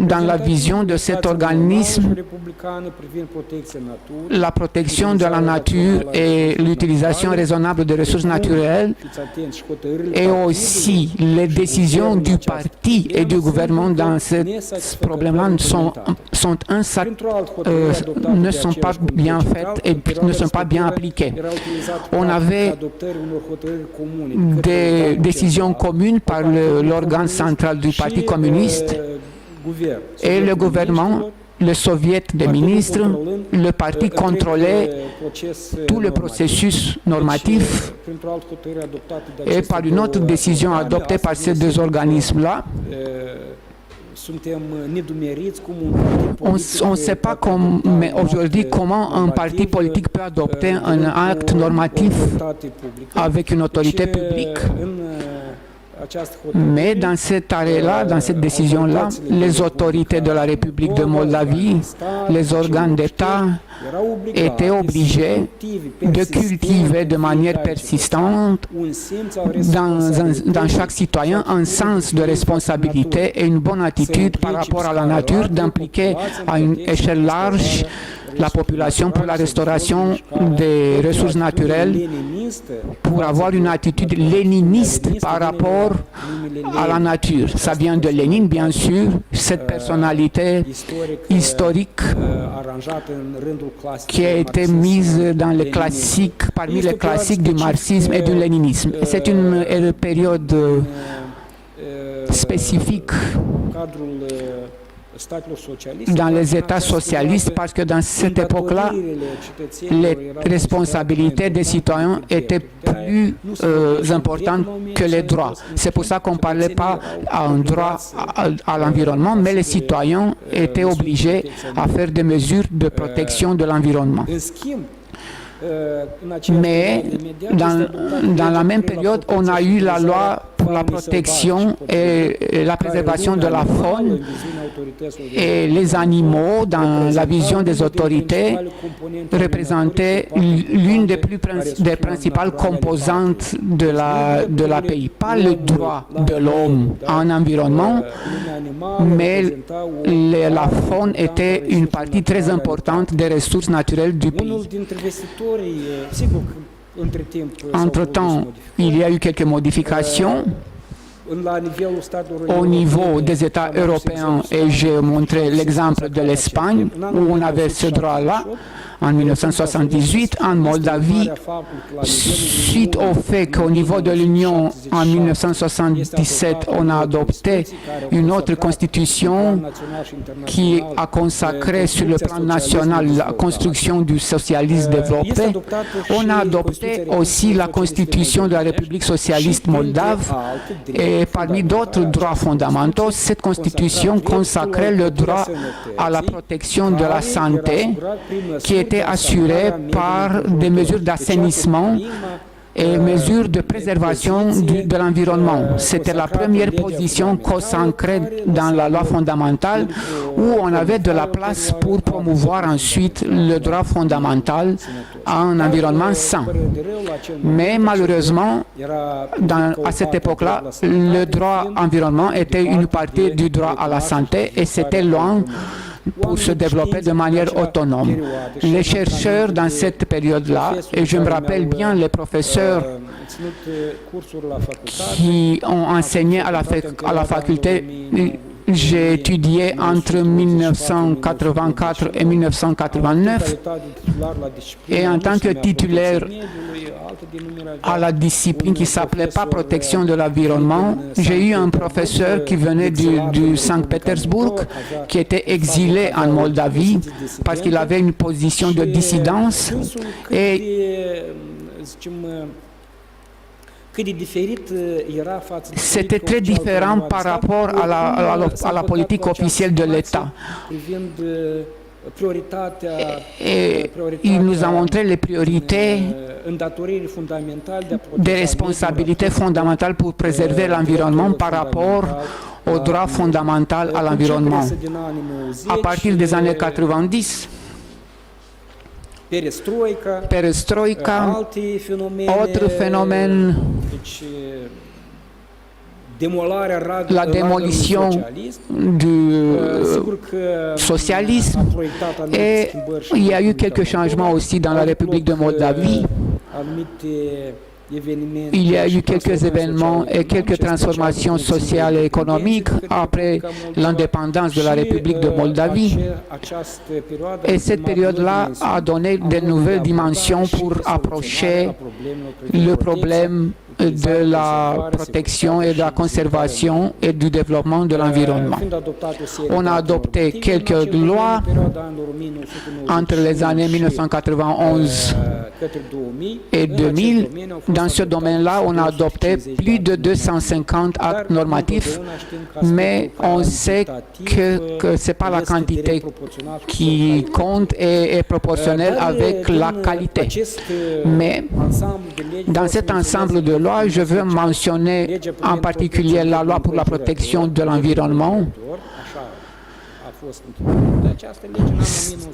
dans la vision de cet organisme, la protection de la nature et l'utilisation raisonnable des ressources naturelles, et aussi les décisions du parti et du gouvernement dans ce problème-là ne sont pas bien faites et ne sont pas bien appliquées. On avait des décisions communes par l'organe central du Parti communiste et le gouvernement, le soviet des ministres, le parti contrôlait tout le processus normatif et par une autre décision adoptée par ces deux organismes-là, on ne sait pas aujourd'hui comment un parti politique peut adopter un acte normatif avec une autorité publique. Mais dans cet arrêt-là, dans cette décision-là, les autorités de la République de Moldavie, les organes d'État étaient obligés de cultiver de manière persistante dans chaque citoyen un sens de responsabilité et une bonne attitude par rapport à la nature, d'impliquer à une échelle large la population pour la restauration des ressources naturelles, pour avoir une attitude léniniste par rapport à la nature. Ça vient de Lénine, bien sûr, cette personnalité historique qui a été mise dans les classiques, parmi les classiques du marxisme et du léninisme. C'est une période spécifique dans les États socialistes parce que dans cette époque-là, les responsabilités des citoyens étaient plus importantes que les droits. C'est pour ça qu'on ne parlait pas d'un droit à l'environnement, mais les citoyens étaient obligés à faire des mesures de protection de l'environnement. Mais dans la même période, on a eu la loi pour la protection et la préservation de la faune et les animaux, dans la vision des autorités, représentaient l'une des principales composantes de la pays. Pas le droit de l'homme à un environnement, mais la faune était une partie très importante des ressources naturelles du pays. Entre-temps, il y a eu quelques modifications au niveau des États européens et j'ai montré l'exemple de l'Espagne où on avait ce droit-là en 1978, en Moldavie, suite au fait qu'au niveau de l'Union, en 1977, on a adopté une autre constitution qui a consacré sur le plan national la construction du socialisme développé. On a adopté aussi la constitution de la République socialiste moldave et parmi d'autres droits fondamentaux, cette constitution consacrait le droit à la protection de la santé qui était assurée par des mesures d'assainissement et mesures de préservation de l'environnement. C'était la première position consacrée dans la loi fondamentale où on avait de la place pour promouvoir ensuite le droit fondamental à un environnement sain. Mais malheureusement, à cette époque-là, le droit environnement était une partie du droit à la santé et c'était loin pour se développer de manière autonome. Les chercheurs dans cette période-là, et je me rappelle bien les professeurs qui ont enseigné à la faculté, j'ai étudié entre 1984 et 1989 et en tant que titulaire à la discipline qui ne s'appelait pas protection de l'environnement, j'ai eu un professeur qui venait du Saint-Pétersbourg, qui était exilé en Moldavie parce qu'il avait une position de dissidence et c'était très différent par rapport à la politique officielle de l'État. Et il nous a montré les priorités des responsabilités fondamentales pour préserver l'environnement par rapport au droit fondamental à l'environnement. À partir des années 90, perestroïka, autre phénomène la démolition du socialisme et il y a eu quelques changements aussi dans la République de Moldavie. Il y a eu quelques événements et quelques transformations sociales et économiques après l'indépendance de la République de Moldavie. Et cette période-là a donné de nouvelles dimensions pour approcher le problème de la protection et de la conservation et du développement de l'environnement. On a adopté quelques lois entre les années 1991 et 2000. Dans ce domaine-là, on a adopté plus de 250 actes normatifs, mais on sait que ce n'est pas la quantité qui compte et est proportionnelle avec la qualité. Mais dans cet ensemble de lois, je veux mentionner en particulier la loi pour la protection de l'environnement.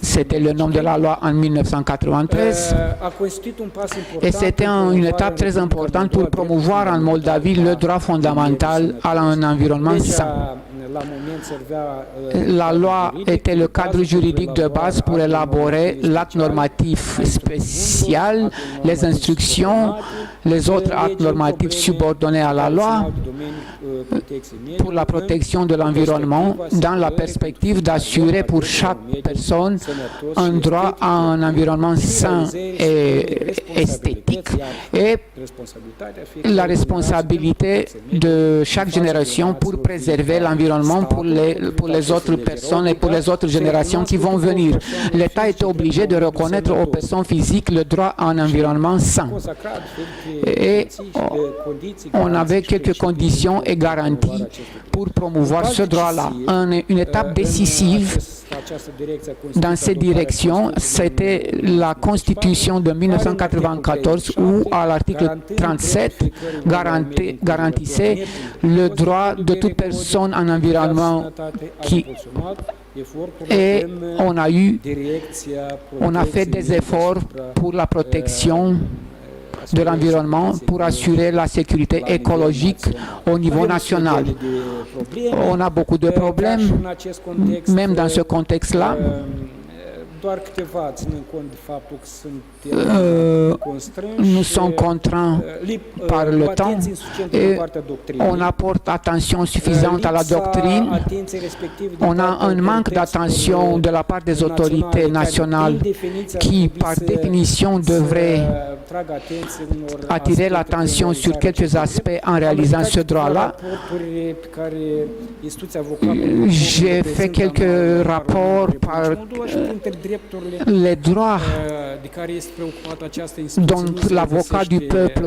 C'était le nom de la loi en 1993 et c'était une étape très importante pour promouvoir en Moldavie le droit fondamental à un environnement sain. La loi était le cadre juridique de base pour élaborer l'acte normatif spécial, les instructions, les autres actes normatifs subordonnés à la loi pour la protection de l'environnement dans la perspective d'assurer pour chaque personne un droit à un environnement sain et esthétique et la responsabilité de chaque génération pour préserver l'environnement pour les autres personnes et pour les autres générations qui vont venir. L'État était obligé de reconnaître aux personnes physiques le droit à un environnement sain. Et on avait quelques conditions et garanties pour promouvoir ce droit-là. Une étape décisive dans cette direction, c'était la Constitution de 1994 où, à l'article 37, garantissait le droit de toute personne en environnement et on a fait des efforts pour la protection de l'environnement pour assurer la sécurité écologique au niveau national. On a beaucoup de problèmes, même dans ce contexte-là. Nous sommes contraints par le temps et on apporte attention suffisante à la doctrine. On a un manque d'attention de la part des autorités nationales qui, par définition, devraient attirer l'attention sur quelques aspects en réalisant ce droit-là. J'ai fait quelques rapports par les droits dont l'avocat du peuple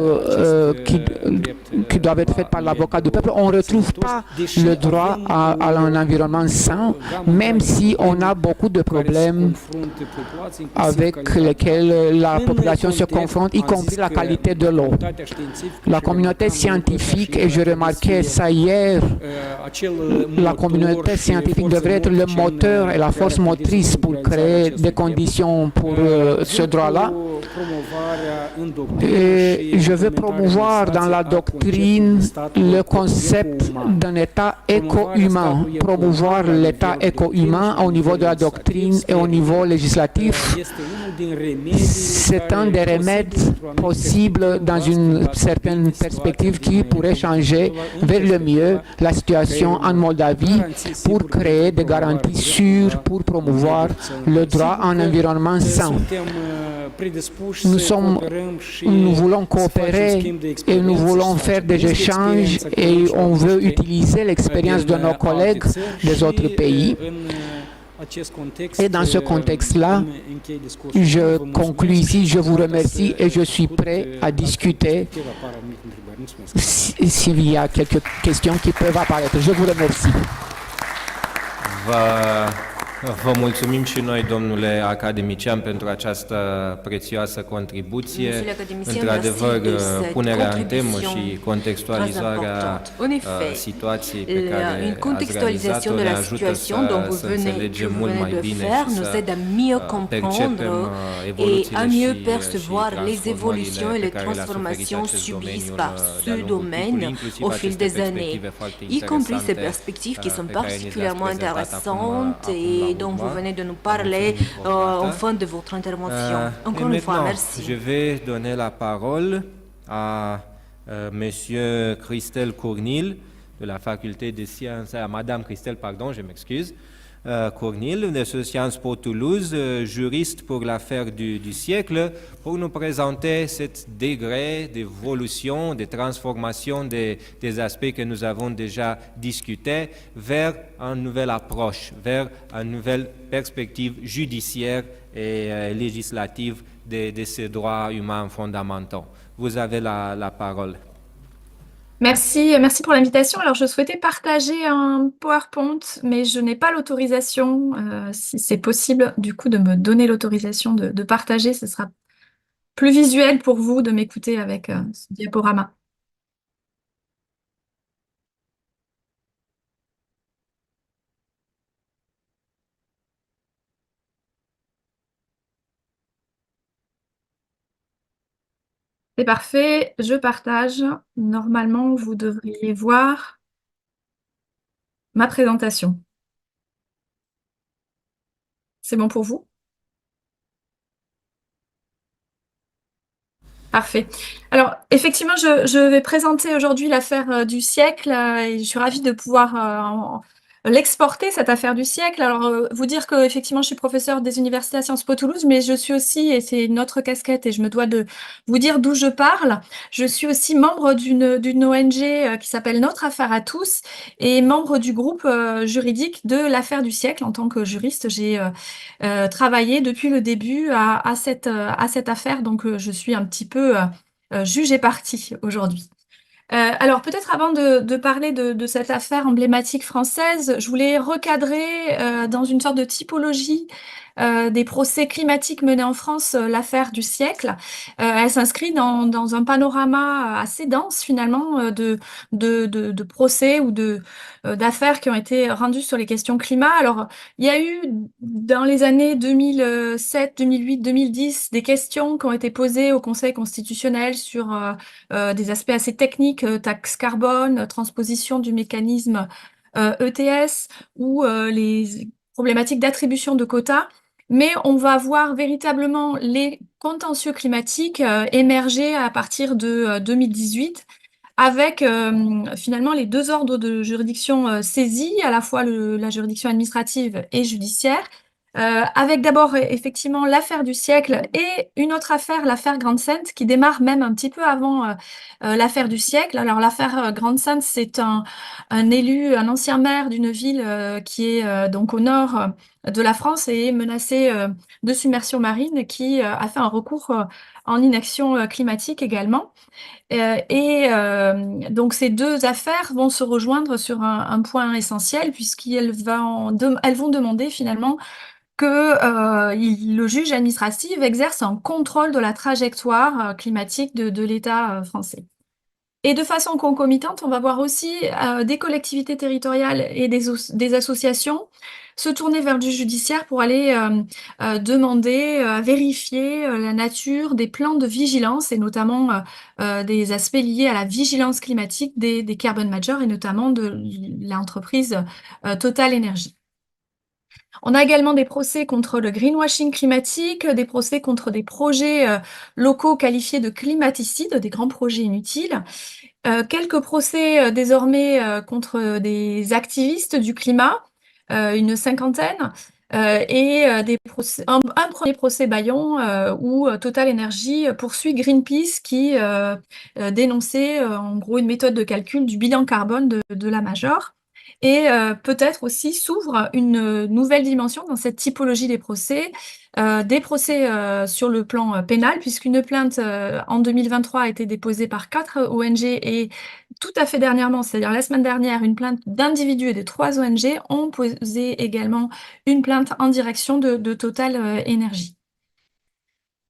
qui doivent être faits par l'avocat du peuple. On ne retrouve pas le droit à un environnement sain, même si on a beaucoup de problèmes avec lesquels la population se confronte, y compris la qualité de l'eau. La communauté scientifique, et je remarquais ça hier, la communauté scientifique devrait être le moteur et la force motrice pour créer des conditions pour ce droit-là. Et je veux promouvoir dans la doctrine le concept d'un État éco-humain, promouvoir l'État éco-humain au niveau de la doctrine et au niveau législatif. C'est un des remèdes possibles dans une certaine perspective qui pourrait changer vers le mieux la situation en Moldavie pour créer des garanties sûres pour promouvoir le droit à un environnement sain. Nous voulons coopérer et nous voulons faire des échanges et on veut utiliser l'expérience de nos collègues des autres pays. Et dans ce contexte-là, je conclue ici, je vous remercie et je suis prêt à discuter s'il y a quelques questions qui peuvent apparaître. Je vous remercie. Vă mulțumim și noi, domnule academician, pentru această prețioasă contribuție. Într-adevăr, punerea în temă și contextualizarea situației pe care ați realizat-o ne ajută să înțelegem mult mai bine și să percepem evoluțiile și transformările pe care le-a suferit acest domeniu de-a lungul timpului, inclusiv aceste perspective foarte y compris ces interesante perspectives qui sont pe care ni le-ați particulièrement prezentat intéressantes acum et dont vous venez de nous parler en fin de votre intervention. Encore une fois, merci. Je vais donner la parole à Monsieur Christelle Cournil de la Faculté des Sciences, à Madame Christelle, pardon, je m'excuse, Cournil de Sciences Po Toulouse, juriste pour l'affaire du siècle, pour nous présenter cet degré d'évolution, de transformation des aspects que nous avons déjà discutés vers une nouvelle approche, vers une nouvelle perspective judiciaire et législative de ces droits humains fondamentaux. Vous avez la parole. Merci, merci pour l'invitation. Alors, je souhaitais partager un PowerPoint, mais je n'ai pas l'autorisation. Si c'est possible, du coup, de me donner l'autorisation de partager, ce sera plus visuel pour vous de m'écouter avec ce diaporama. C'est parfait, je partage. Normalement, vous devriez voir ma présentation. C'est bon pour vous? Parfait. Alors, effectivement, je vais présenter aujourd'hui l'affaire du siècle et je suis ravie de pouvoir l'exporter, cette affaire du siècle. Alors, vous dire que effectivement, je suis professeure des universités à Sciences Po Toulouse, mais je suis aussi, et c'est une autre casquette, et je me dois de vous dire d'où je parle, je suis aussi membre d'une ONG qui s'appelle Notre Affaire à tous, et membre du groupe juridique de l'affaire du siècle. En tant que juriste, j'ai travaillé depuis le début à cette affaire, donc je suis un petit peu juge et partie aujourd'hui. Alors peut-être avant de parler de cette affaire emblématique française, je voulais recadrer dans une sorte de typologie des procès climatiques menés en France, l'affaire du siècle. Elle s'inscrit dans un panorama assez dense finalement de procès ou d'affaires qui ont été rendues sur les questions climat. Alors il y a eu dans les années 2007, 2008, 2010 des questions qui ont été posées au Conseil constitutionnel sur des aspects assez techniques, taxe carbone, transposition du mécanisme ETS ou les problématiques d'attribution de quotas. Mais on va voir véritablement les contentieux climatiques émerger à partir de 2018 avec finalement les deux ordres de juridiction saisis, à la fois la juridiction administrative et judiciaire, avec d'abord effectivement l'affaire du siècle et une autre affaire, l'affaire Grande-Synthe, qui démarre même un petit peu avant l'affaire du siècle. Alors l'affaire Grande-Synthe, c'est un élu, un ancien maire d'une ville qui est donc au nord de la France et est menacé de submersion marine, qui a fait un recours en inaction climatique également. Donc ces deux affaires vont se rejoindre sur un point essentiel, puisqu'elles vont demander finalement que le juge administratif exerce un contrôle de la trajectoire climatique de l'État français. Et de façon concomitante, on va voir aussi des collectivités territoriales et des associations se tourner vers du judiciaire pour aller demander à vérifier la nature des plans de vigilance et notamment des aspects liés à la vigilance climatique des carbon majors et notamment de l'entreprise Total Energy. On a également des procès contre le greenwashing climatique, des procès contre des projets locaux qualifiés de climaticides, des grands projets inutiles. Quelques procès désormais contre des activistes du climat, une cinquantaine, et un premier procès Bayon où Total Energy poursuit Greenpeace qui dénonçait en gros une méthode de calcul du bilan carbone de la Major. Et peut-être aussi s'ouvre une nouvelle dimension dans cette typologie des procès sur le plan pénal, puisqu'une plainte en 2023 a été déposée par 4 ONG et tout à fait dernièrement, c'est-à-dire la semaine dernière, une plainte d'individus et de 3 ONG ont posé également une plainte en direction de Total Énergie.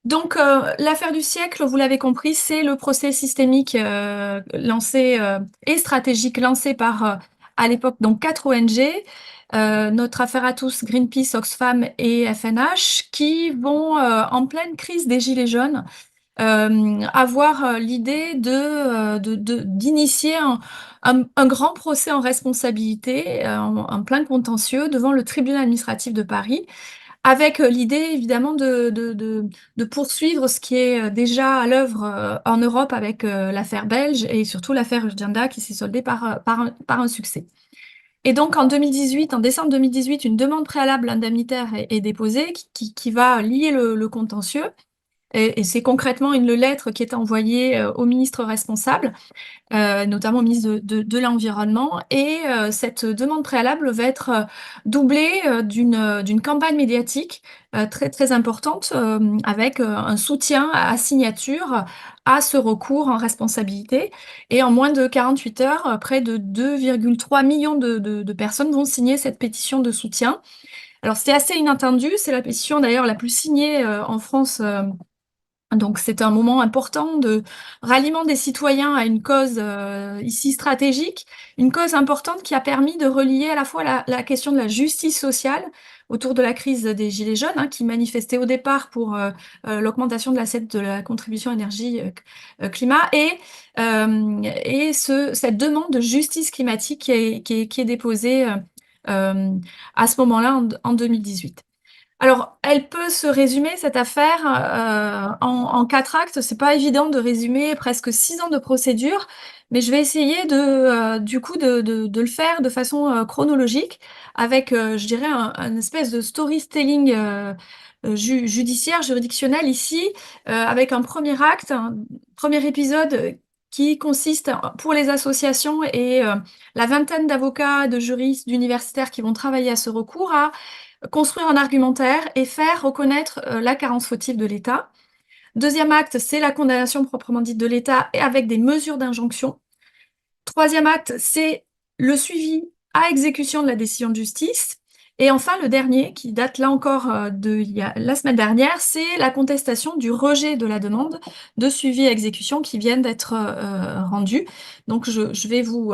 Donc, l'affaire du siècle, vous l'avez compris, c'est le procès systémique lancé et stratégique lancé par, à l'époque, donc 4 ONG, notre affaire à tous, Greenpeace, Oxfam et FNH, qui vont, en pleine crise des Gilets jaunes, avoir l'idée d'initier un grand procès en responsabilité, en plein contentieux devant le tribunal administratif de Paris, avec l'idée évidemment de poursuivre ce qui est déjà à l'œuvre en Europe avec l'affaire belge et surtout l'affaire Urgenda qui s'est soldée par un succès. Et donc en 2018, en décembre 2018, une demande préalable indemnitaire est déposée qui va lier le contentieux. Et c'est concrètement une lettre qui est envoyée au ministre responsable, notamment au ministre de l'Environnement. Et cette demande préalable va être doublée d'une campagne médiatique très, très importante avec un soutien à signature à ce recours en responsabilité. Et en moins de 48 heures, près de 2,3 millions de personnes vont signer cette pétition de soutien. Alors c'est assez inattendu, c'est la pétition d'ailleurs la plus signée en France. Donc c'est un moment important de ralliement des citoyens à une cause ici stratégique, une cause importante qui a permis de relier à la fois la question de la justice sociale autour de la crise des Gilets jaunes, qui manifestait au départ pour l'augmentation de l'assiette de la contribution énergie-climat, et cette demande de justice climatique qui est déposée à ce moment-là en 2018. Alors, elle peut se résumer, cette affaire, en 4 actes. C'est pas évident de résumer presque 6 ans de procédure, mais je vais essayer du coup, de le faire de façon chronologique, avec, je dirais, un espèce de storytelling judiciaire, juridictionnel ici, avec un premier acte, un premier épisode qui consiste, pour les associations et la vingtaine d'avocats, de juristes, d'universitaires qui vont travailler à ce recours, à construire un argumentaire et faire reconnaître la carence fautive de l'État. Deuxième acte, c'est la condamnation proprement dite de l'État et avec des mesures d'injonction. Troisième acte, c'est le suivi à exécution de la décision de justice. Et enfin, le dernier, qui date là encore la semaine dernière, c'est la contestation du rejet de la demande de suivi à exécution qui vient d'être rendue. Donc, je vais vous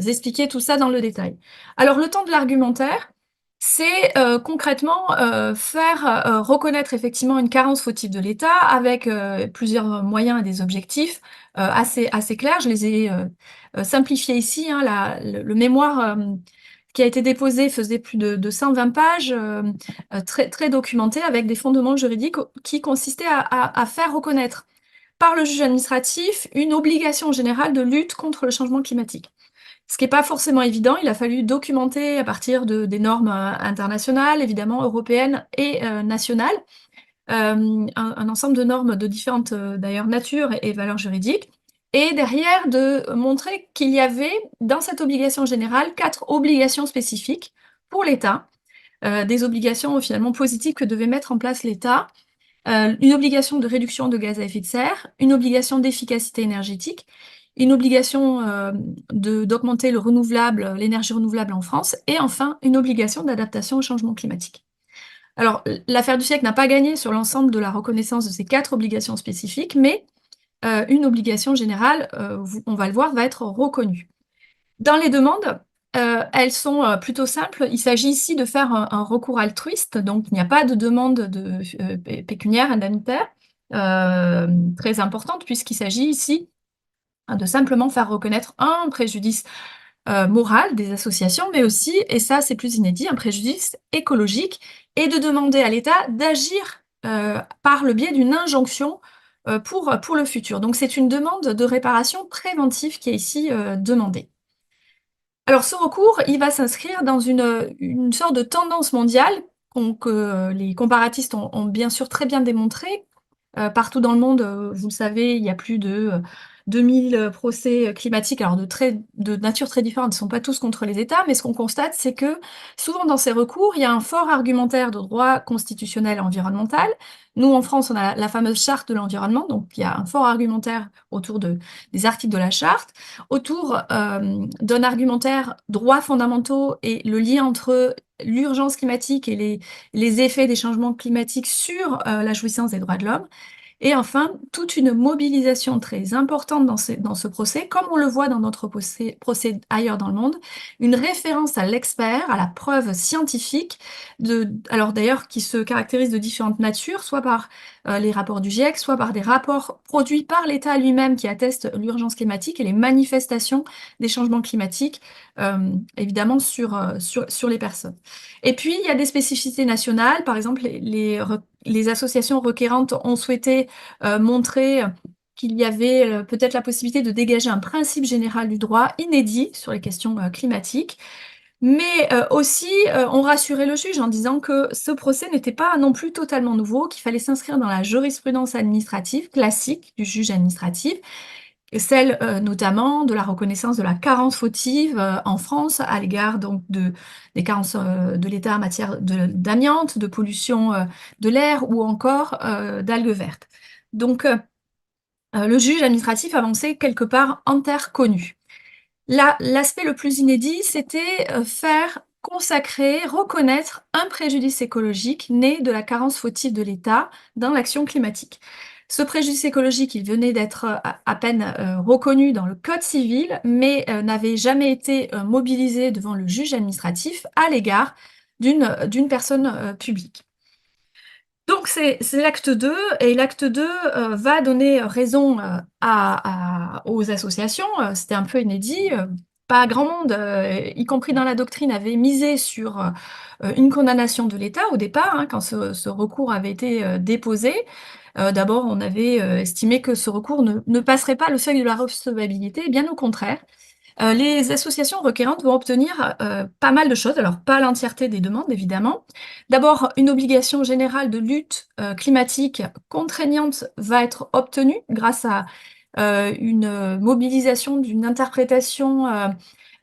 expliquer tout ça dans le détail. Alors, le temps de l'argumentaire, c'est concrètement faire reconnaître effectivement une carence fautive de l'État avec plusieurs moyens et des objectifs assez clairs. Je les ai simplifiés ici. Le mémoire qui a été déposé faisait plus de 120 pages, très, très documenté, avec des fondements juridiques qui consistaient à faire reconnaître par le juge administratif une obligation générale de lutte contre le changement climatique. Ce qui n'est pas forcément évident, il a fallu documenter à partir des normes internationales, évidemment européennes et nationales, un ensemble de normes de différentes d'ailleurs natures et valeurs juridiques, et derrière de montrer qu'il y avait dans cette obligation générale 4 obligations spécifiques pour l'État, des obligations finalement positives que devait mettre en place l'État, une obligation de réduction de gaz à effet de serre, une obligation d'efficacité énergétique, une obligation d'augmenter l'énergie renouvelable en France, et enfin une obligation d'adaptation au changement climatique. Alors, l'affaire du siècle n'a pas gagné sur l'ensemble de la reconnaissance de ces 4 obligations spécifiques, mais une obligation générale, on va le voir, va être reconnue. Dans les demandes, elles sont plutôt simples. Il s'agit ici de faire un recours altruiste, donc il n'y a pas de demande pécuniaire, indemnitaire, très importante, puisqu'il s'agit ici de simplement faire reconnaître un préjudice moral des associations, mais aussi, et ça c'est plus inédit, un préjudice écologique, et de demander à l'État d'agir par le biais d'une injonction pour le futur. Donc c'est une demande de réparation préventive qui est ici demandée. Alors ce recours, il va s'inscrire dans une sorte de tendance mondiale que les comparatistes ont bien sûr très bien démontré. Partout dans le monde, vous le savez, il y a plus de 2000 procès climatiques, alors de nature très différente, ne sont pas tous contre les États, mais ce qu'on constate, c'est que souvent dans ces recours, il y a un fort argumentaire de droit constitutionnel environnemental. Nous, en France, on a la fameuse charte de l'environnement, donc il y a un fort argumentaire autour des articles de la charte, autour d'un argumentaire droits fondamentaux et le lien entre l'urgence climatique et les effets des changements climatiques sur la jouissance des droits de l'homme. Et enfin, toute une mobilisation très importante dans ce procès, comme on le voit dans d'autres procès ailleurs dans le monde, une référence à l'expert, à la preuve scientifique, alors d'ailleurs qui se caractérise de différentes natures, soit par les rapports du GIEC, soit par des rapports produits par l'État lui-même qui attestent l'urgence climatique et les manifestations des changements climatiques, évidemment sur les personnes. Et puis, il y a des spécificités nationales, par exemple, les associations requérantes ont souhaité montrer qu'il y avait peut-être la possibilité de dégager un principe général du droit inédit sur les questions climatiques, mais aussi ont rassuré le juge en disant que ce procès n'était pas non plus totalement nouveau, qu'il fallait s'inscrire dans la jurisprudence administrative classique du juge administratif, celle notamment de la reconnaissance de la carence fautive en France à l'égard donc des carences de l'État en matière d'amiante, de pollution de l'air ou encore d'algues vertes. Donc le juge administratif avançait quelque part en terre connue. L'aspect le plus inédit, c'était faire consacrer, reconnaître un préjudice écologique né de la carence fautive de l'État dans l'action climatique. Ce préjudice écologique, il venait d'être à peine reconnu dans le Code civil, mais n'avait jamais été mobilisé devant le juge administratif à l'égard d'une personne publique. Donc c'est l'acte 2, et l'acte 2 va donner raison aux associations. C'était un peu inédit. Pas grand monde, y compris dans la doctrine, avait misé sur une condamnation de l'État au départ, hein, quand ce recours avait été déposé. D'abord, on avait estimé que ce recours ne passerait pas le seuil de la recevabilité, bien au contraire. Les associations requérantes vont obtenir pas mal de choses, alors pas l'entièreté des demandes évidemment. D'abord, une obligation générale de lutte climatique contraignante va être obtenue grâce à une mobilisation d'une interprétation,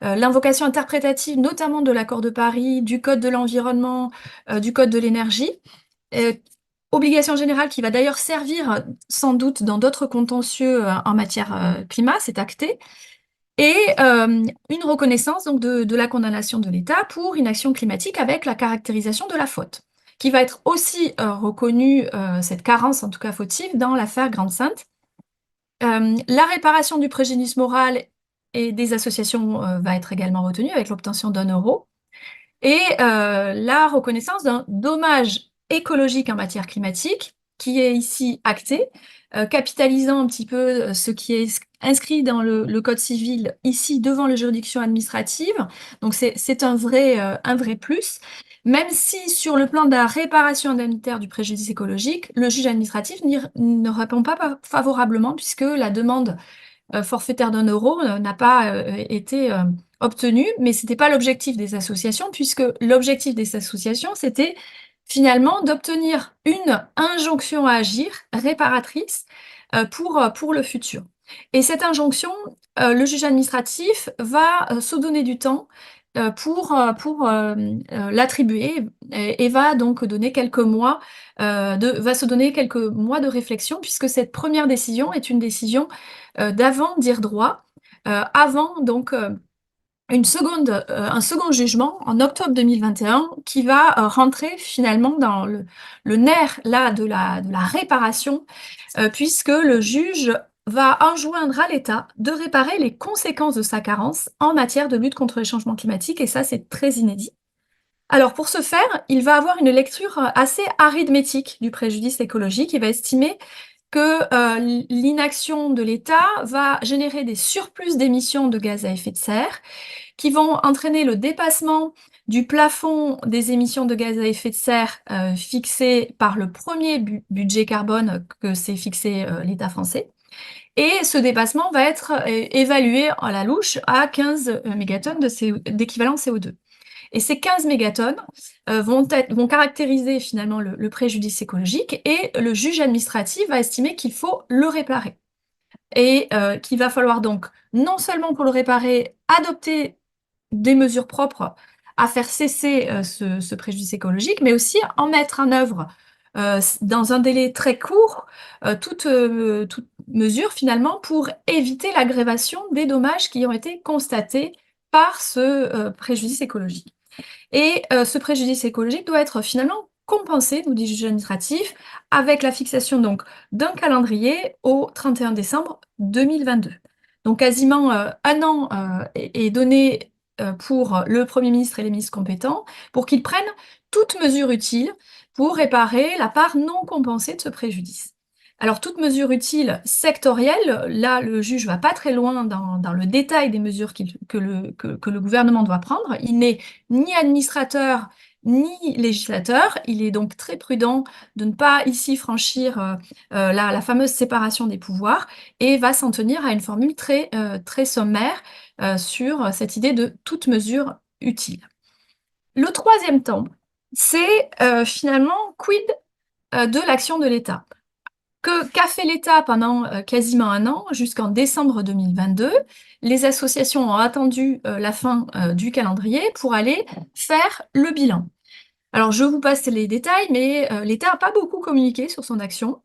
l'invocation interprétative notamment de l'accord de Paris, du Code de l'environnement, du Code de l'énergie. Obligation générale qui va d'ailleurs servir sans doute dans d'autres contentieux en matière climat, c'est acté. Et une reconnaissance donc, de la condamnation de l'État pour inaction climatique avec la caractérisation de la faute, qui va être aussi reconnue, cette carence en tout cas fautive, dans l'affaire Grande-Synthe. La réparation du préjudice moral et des associations va être également retenue avec l'obtention d'1 euro. Et la reconnaissance d'un dommage écologique en matière climatique, qui est ici acté, capitalisant un petit peu ce qui est inscrit dans le Code civil, ici devant les juridictions administratives. Donc c'est un vrai plus, même si sur le plan de la réparation indemnitaire du préjudice écologique, le juge administratif ne répond pas favorablement, puisque la demande forfaitaire d'1 euro n'a pas été obtenue, mais ce n'était pas l'objectif des associations, puisque l'objectif des associations, c'était finalement d'obtenir une injonction à agir réparatrice pour le futur. Et cette injonction, le juge administratif va se donner du temps pour l'attribuer et va donc donner quelques mois, va se donner quelques mois de réflexion, puisque cette première décision est une décision d'avant dire droit, avant donc un second jugement en octobre 2021 qui va rentrer finalement dans le nerf là, de la réparation, puisque le juge va enjoindre à l'État de réparer les conséquences de sa carence en matière de lutte contre les changements climatiques, et ça c'est très inédit. Alors pour ce faire, il va avoir une lecture assez arithmétique du préjudice écologique. Il va estimer que l'inaction de l'État va générer des surplus d'émissions de gaz à effet de serre qui vont entraîner le dépassement du plafond des émissions de gaz à effet de serre fixé par le premier budget carbone que s'est fixé l'État français. Et ce dépassement va être évalué à la louche à 15 mégatonnes d'équivalent CO2. Et ces 15 mégatonnes vont caractériser finalement le préjudice écologique, et le juge administratif va estimer qu'il faut le réparer. et qu'il va falloir donc, non seulement pour le réparer, adopter des mesures propres à faire cesser ce préjudice écologique, mais aussi en mettre en œuvre dans un délai très court toute mesure finalement pour éviter l'aggravation des dommages qui ont été constatés par ce préjudice écologique. Et ce préjudice écologique doit être finalement compensé, nous dit le juge administratif, avec la fixation donc d'un calendrier au 31 décembre 2022. Donc quasiment un an est donné pour le Premier ministre et les ministres compétents pour qu'ils prennent toute mesure utile pour réparer la part non compensée de ce préjudice. Alors, toute mesure utile sectorielle, là, le juge ne va pas très loin dans le détail des mesures que le gouvernement doit prendre. Il n'est ni administrateur, ni législateur. Il est donc très prudent de ne pas ici franchir la fameuse séparation des pouvoirs et va s'en tenir à une formule très sommaire sur cette idée de toute mesure utile. Le troisième temps, c'est finalement quid de l'action de l'État. Qu'a fait l'État pendant quasiment un an, jusqu'en décembre 2022? Les associations ont attendu la fin du calendrier pour aller faire le bilan. Alors, je vous passe les détails, mais l'État n'a pas beaucoup communiqué sur son action.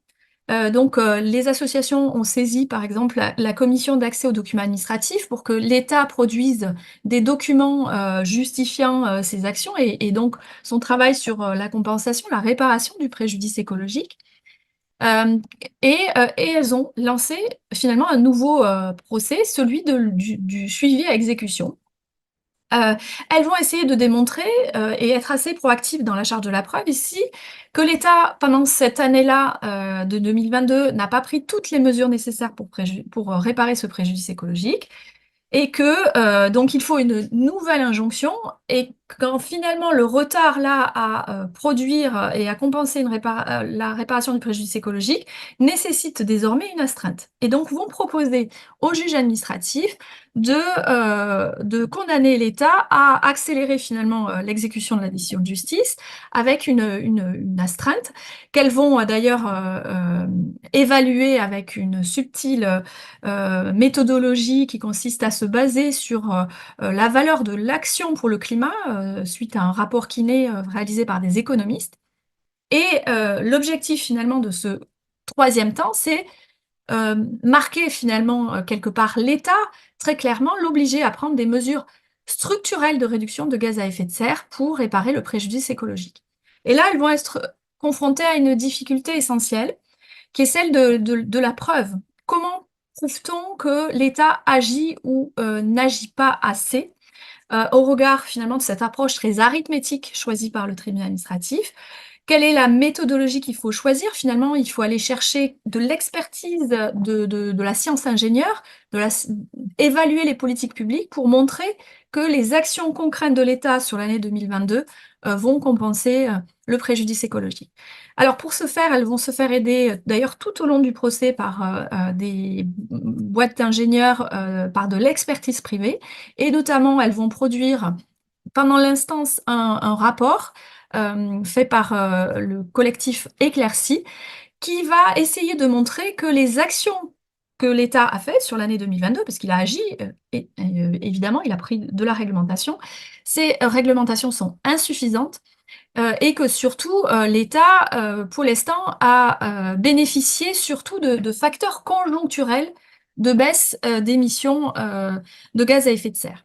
Donc, les associations ont saisi, par exemple, la commission d'accès aux documents administratifs pour que l'État produise des documents justifiant ses actions et donc son travail sur la compensation, la réparation du préjudice écologique. Et elles ont lancé finalement un nouveau procès, celui du suivi à exécution. Elles vont essayer de démontrer et être assez proactives dans la charge de la preuve ici, que l'État, pendant cette année-là de 2022, n'a pas pris toutes les mesures nécessaires pour réparer ce préjudice écologique, et que donc il faut une nouvelle injonction, et quand finalement le retard là à produire et à compenser la réparation du préjudice écologique nécessite désormais une astreinte. Et donc vont proposer au juge administratif de condamner l'État à accélérer finalement l'exécution de la décision de justice avec une astreinte qu'elles vont d'ailleurs évaluer avec une subtile méthodologie qui consiste à se baser sur la valeur de l'action pour le climat suite à un rapport Quinet réalisé par des économistes. Et l'objectif finalement de ce troisième temps, c'est marquer finalement quelque part l'État, très clairement l'obliger à prendre des mesures structurelles de réduction de gaz à effet de serre pour réparer le préjudice écologique. Et là, elles vont être confrontées à une difficulté essentielle, qui est celle de la preuve. Comment prouve-t-on que l'État agit ou n'agit pas assez au regard finalement de cette approche très arithmétique choisie par le tribunal administratif? Quelle est la méthodologie qu'il faut choisir? Finalement, il faut aller chercher de l'expertise de la science ingénieure, évaluer les politiques publiques pour montrer que les actions concrètes de l'État sur l'année 2022 vont compenser le préjudice écologique. Alors pour ce faire, elles vont se faire aider d'ailleurs tout au long du procès par des boîtes d'ingénieurs, par de l'expertise privée, et notamment elles vont produire pendant l'instance un rapport fait par le collectif Éclairci, qui va essayer de montrer que les actions que l'État a faites sur l'année 2022, parce qu'il a agi, évidemment, il a pris de la réglementation, ces réglementations sont insuffisantes, et que surtout l'État, pour l'instant, a bénéficié surtout de facteurs conjoncturels de baisse d'émissions de gaz à effet de serre.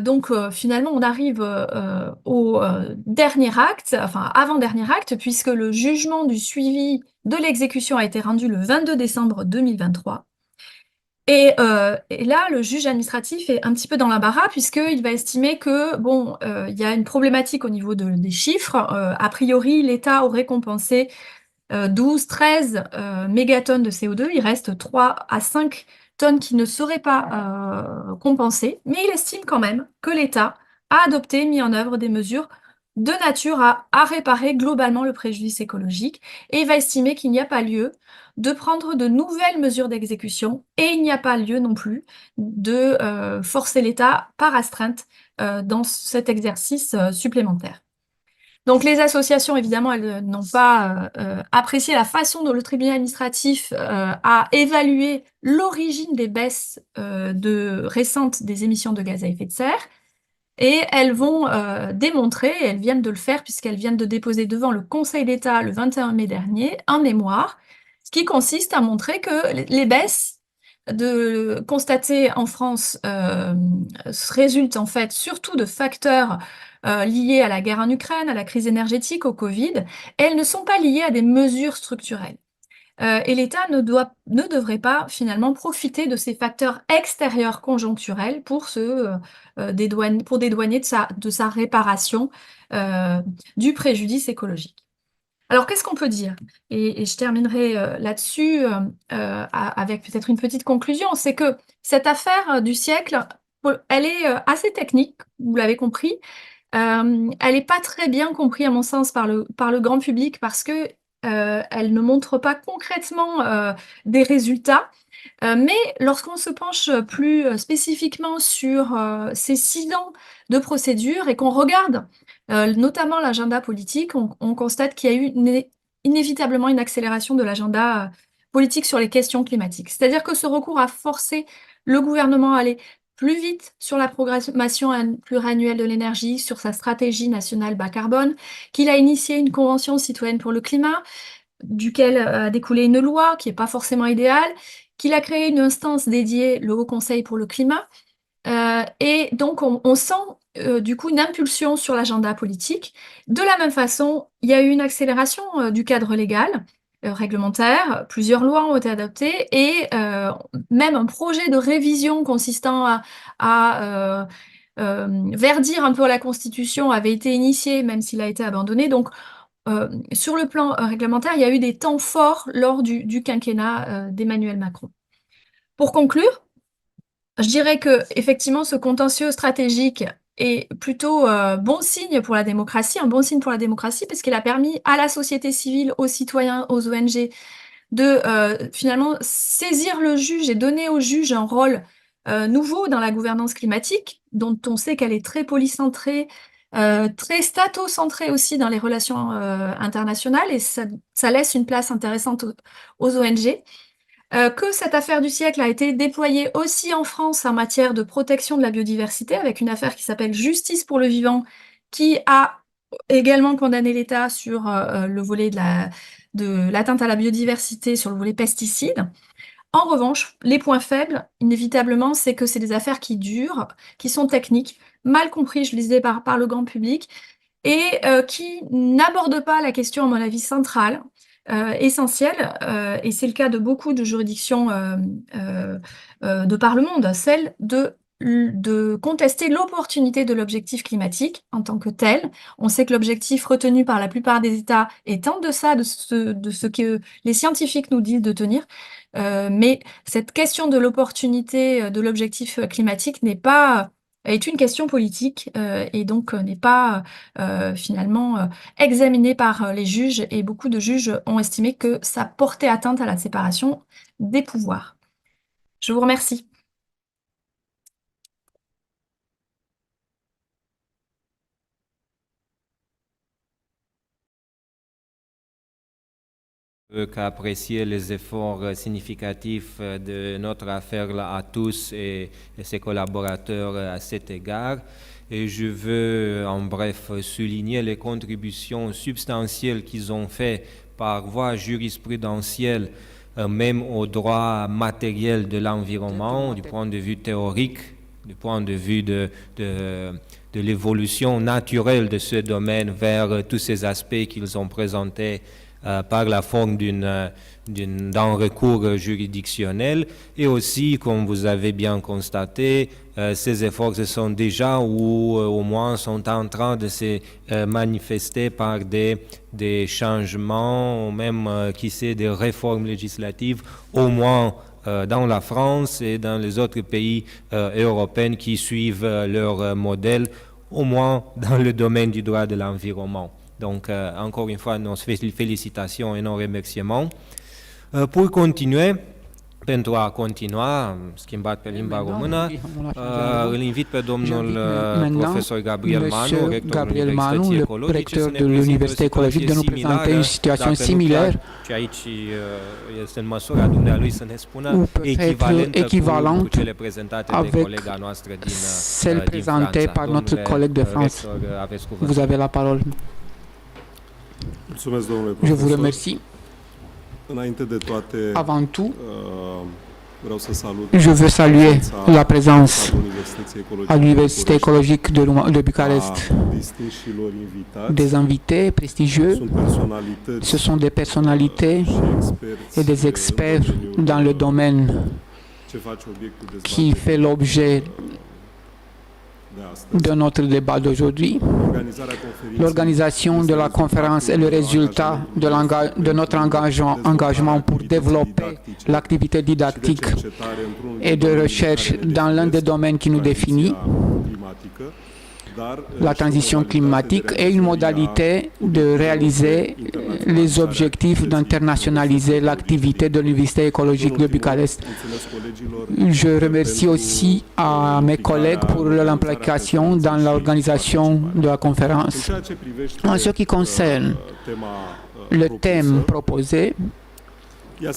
Donc finalement on arrive au dernier acte, enfin avant-dernier acte, puisque le jugement du suivi de l'exécution a été rendu le 22 décembre 2023. Et là, le juge administratif est un petit peu dans l'embarras, puisqu'il va estimer que, bon, il y a une problématique au niveau des chiffres. A priori, l'État aurait compensé 12-13 mégatonnes de CO2, il reste 3 à 5 tonnes qui ne seraient pas compensées, mais il estime quand même que l'État a adopté, mis en œuvre des mesures de nature à réparer globalement le préjudice écologique, et il va estimer qu'il n'y a pas lieu de prendre de nouvelles mesures d'exécution, et il n'y a pas lieu non plus de forcer l'État par astreinte dans cet exercice supplémentaire. Donc les associations, évidemment, elles n'ont pas apprécié la façon dont le tribunal administratif a évalué l'origine des baisses récentes des émissions de gaz à effet de serre. Et elles vont démontrer, et elles viennent de le faire puisqu'elles viennent de déposer devant le Conseil d'État le 21 mai dernier un mémoire, ce qui consiste à montrer que les baisses constatées en France résultent en fait surtout de facteurs liées à la guerre en Ukraine, à la crise énergétique, au Covid, et elles ne sont pas liées à des mesures structurelles. Et l'État ne devrait pas finalement profiter de ces facteurs extérieurs conjoncturels pour dédouaner de sa réparation du préjudice écologique. Alors qu'est-ce qu'on peut dire? Et je terminerai là-dessus avec peut-être une petite conclusion, c'est que cette affaire du siècle, elle est assez technique, vous l'avez compris. Elle n'est pas très bien comprise, à mon sens, par le grand public parce que elle ne montre pas concrètement des résultats. Mais lorsqu'on se penche plus spécifiquement sur ces 6 ans de procédure et qu'on regarde notamment l'agenda politique, on constate qu'il y a eu inévitablement une accélération de l'agenda politique sur les questions climatiques. C'est-à-dire que ce recours a forcé le gouvernement à aller plus vite sur la programmation pluriannuelle de l'énergie, sur sa stratégie nationale bas carbone, qu'il a initié une convention citoyenne pour le climat, duquel a découlé une loi qui n'est pas forcément idéale, qu'il a créé une instance dédiée, le Haut Conseil pour le climat, et donc on sent du coup une impulsion sur l'agenda politique. De la même façon, il y a eu une accélération du cadre légal, réglementaire, plusieurs lois ont été adoptées et même un projet de révision consistant à verdir un peu la Constitution avait été initié, même s'il a été abandonné. Donc, sur le plan réglementaire, il y a eu des temps forts lors du quinquennat d'Emmanuel Macron. Pour conclure, je dirais que effectivement, ce contentieux stratégique est plutôt bon signe pour la démocratie, un bon signe pour la démocratie, parce qu'il a permis à la société civile, aux citoyens, aux ONG de finalement saisir le juge et donner au juge un rôle nouveau dans la gouvernance climatique, dont on sait qu'elle est très polycentrée, très statocentrée aussi dans les relations internationales, et ça laisse une place intéressante aux ONG. Que cette affaire du siècle a été déployée aussi en France en matière de protection de la biodiversité, avec une affaire qui s'appelle Justice pour le vivant, qui a également condamné l'État sur le volet de l'atteinte à la biodiversité, sur le volet pesticides. En revanche, les points faibles, inévitablement, c'est que c'est des affaires qui durent, qui sont techniques, mal comprises, je le disais, par le grand public, et qui n'abordent pas la question, à mon avis, centrale, essentielle, et c'est le cas de beaucoup de juridictions de par le monde, celle de contester l'opportunité de l'objectif climatique en tant que tel. On sait que l'objectif retenu par la plupart des États est en deçà de ce que les scientifiques nous disent de tenir, mais cette question de l'opportunité de l'objectif climatique est une question politique et donc n'est pas finalement examinée par les juges, et beaucoup de juges ont estimé que ça portait atteinte à la séparation des pouvoirs. Je vous remercie. Qu'apprécier les efforts significatifs de notre affaire là, à tous et ses collaborateurs à cet égard. Et je veux en bref souligner les contributions substantielles qu'ils ont fait par voie jurisprudentielle, même au droit matériel de l'environnement, du point de vue théorique, du point de vue de l'évolution naturelle de ce domaine vers tous ces aspects qu'ils ont présentés par la forme d'un recours juridictionnel. Et aussi, comme vous avez bien constaté, ces efforts se sont déjà ou au moins sont en train de se manifester par des changements, ou même qui sait, des réformes législatives, au moins dans la France et dans les autres pays européens qui suivent leur modèle, au moins dans le domaine du droit de l'environnement. Donc, encore une fois, nos félicitations et nos remerciements. Pour continuer, Pentru a continua, schimbat pe limba română, îl invit pe domnul profesor Gabriel Manu, rectorul Universității Ecologice, să ne prezinte o situație similară, și aici este în măsura dumnealui să ne spună echivalentă cu cele prezentate de colega noastră din Franța. Domnule rector, aveți cuvântul. Vous avez la parole. Mulțumesc, domnule Je profesor. vous remercie. Înainte de toate, Avant tout, vreau să salut je veux saluer la présence à l'Université écologique de Bucarest distinșilor invitați. des invités prestigieux. Sunt personalități Ce sont des personnalités et des experts dans le domaine ce face obiectul qui dezbaterii fait l'objet de astăzi. de notre débat d'aujourd'hui. Organizarea conferinței L'organisation de la conférence est le résultat de notre engagement pour développer l'activité didactique et de recherche dans l'un des domaines qui nous définit, la transition climatique, et une modalité de réaliser les objectifs d'internationaliser l'activité de l'Université écologique de Bucarest. Je remercie aussi à mes collègues pour leur implication dans l'organisation de la conférence. En ce qui concerne le thème proposé, il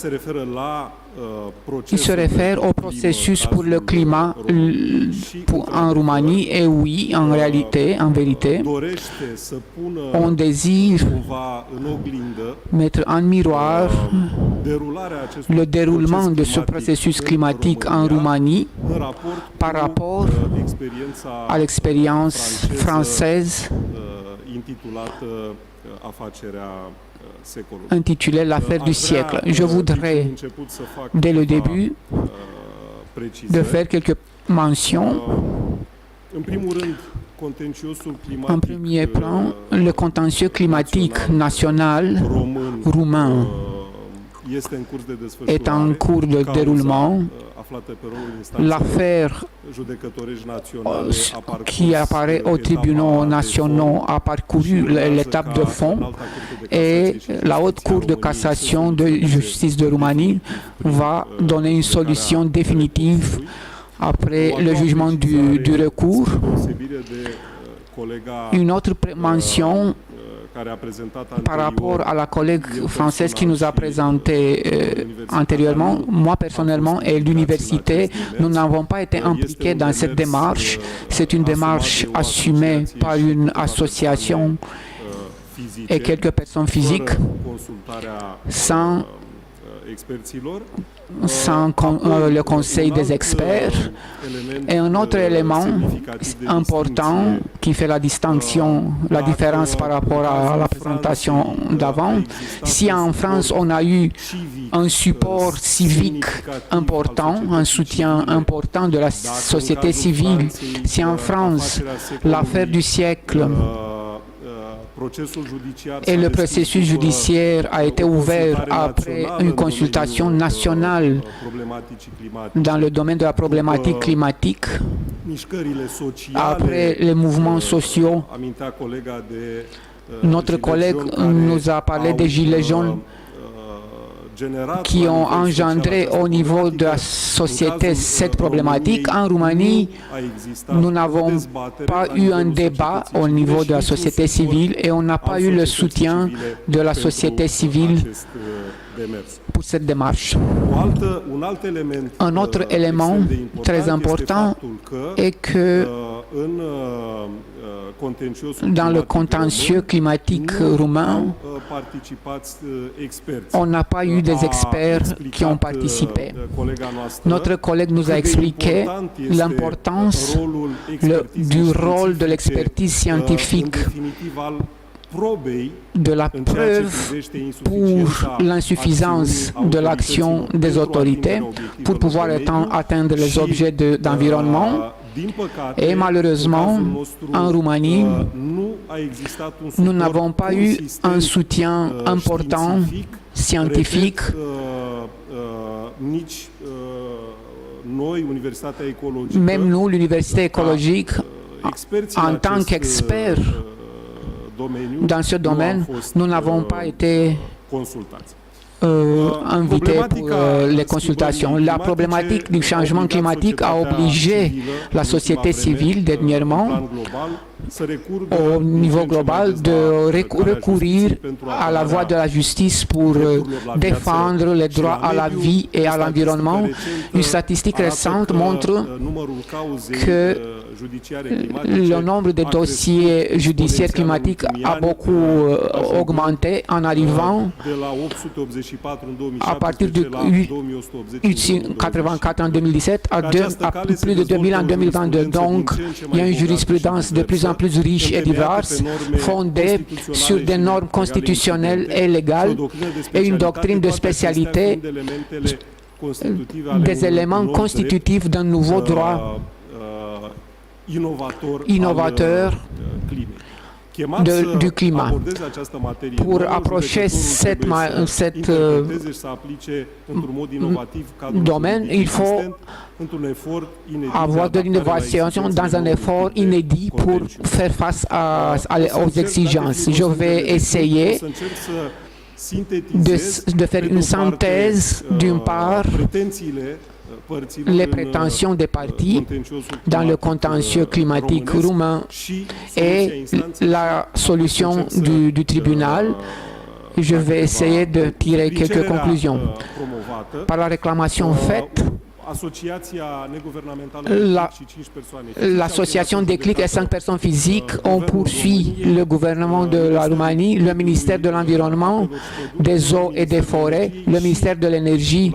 se réfère au processus pour le climat en Roumanie, et oui, en réalité, en vérité, on désire mettre en miroir le déroulement de ce processus climatique en Roumanie par rapport à l'expérience française intitulée l'affaire du siècle. Je voudrais, dès le début, de faire quelques mentions. En premier plan, le contentieux climatique national roumain est en cours de déroulement. L'affaire qui apparaît aux tribunaux nationaux a parcouru l'étape de fond, et la Haute Cour de cassation de justice de Roumanie va donner une solution définitive après le jugement du recours. Une autre mention par rapport à la collègue française qui nous a présenté antérieurement. Moi personnellement et l'université, nous n'avons pas été impliqués dans cette démarche. C'est une démarche assumée par une association et quelques personnes physiques sans le conseil des experts. Et un autre élément important qui fait la distinction, la différence par rapport à la présentation d'avant, si en France on a eu un support civique important, un soutien important de la société civile, si en France l'affaire du siècle et le processus judiciaire a été ouvert après une consultation nationale dans le domaine de la problématique climatique, après les mouvements sociaux. Notre collègue nous a parlé des gilets jaunes qui ont engendré au niveau de la société cette problématique. En Roumanie, nous n'avons pas eu un débat au niveau de la société civile, et on n'a pas eu le soutien de la société civile pour cette démarche. Un autre élément très important est que dans le contentieux climatique roumain, on n'a pas eu des experts qui ont participé. Notre collègue nous a expliqué l'importance du rôle de l'expertise scientifique, de la preuve pour l'insuffisance de l'action des autorités pour pouvoir atteindre les objets d'environnement. Et malheureusement, en Roumanie, nous n'avons pas eu un soutien important scientifique. Même nous, l'Université écologique, en tant qu'experts dans ce domaine, nous n'avons pas été invités pour les consultations. La problématique du changement climatique a obligé la société civile dernièrement au niveau global de recourir à la voie de la justice pour défendre les droits à la vie et à l'environnement. Une statistique récente montre que le nombre de dossiers judiciaires climatiques a beaucoup augmenté en arrivant à partir de 84 en 2017 à plus de 2000 en 2022. Donc, il y a une jurisprudence de plus en plus riche et diverse, fondée sur des normes constitutionnelles et légales et une doctrine de spécialité, des éléments constitutifs d'un nouveau droit innovateur du climat. Pour approcher cet domaine, il faut avoir de l'innovation dans un effort inédit pour faire face aux exigences. Je vais essayer de faire une synthèse d'une part les prétentions des partis dans le contentieux climatique roumain et la solution du tribunal. Je vais essayer de tirer quelques conclusions. Par la réclamation faite, l'association Déclic et 5 personnes physiques ont poursuivi le gouvernement de la Roumanie, le ministère de l'Environnement, des Eaux et des Forêts, le ministère de l'Énergie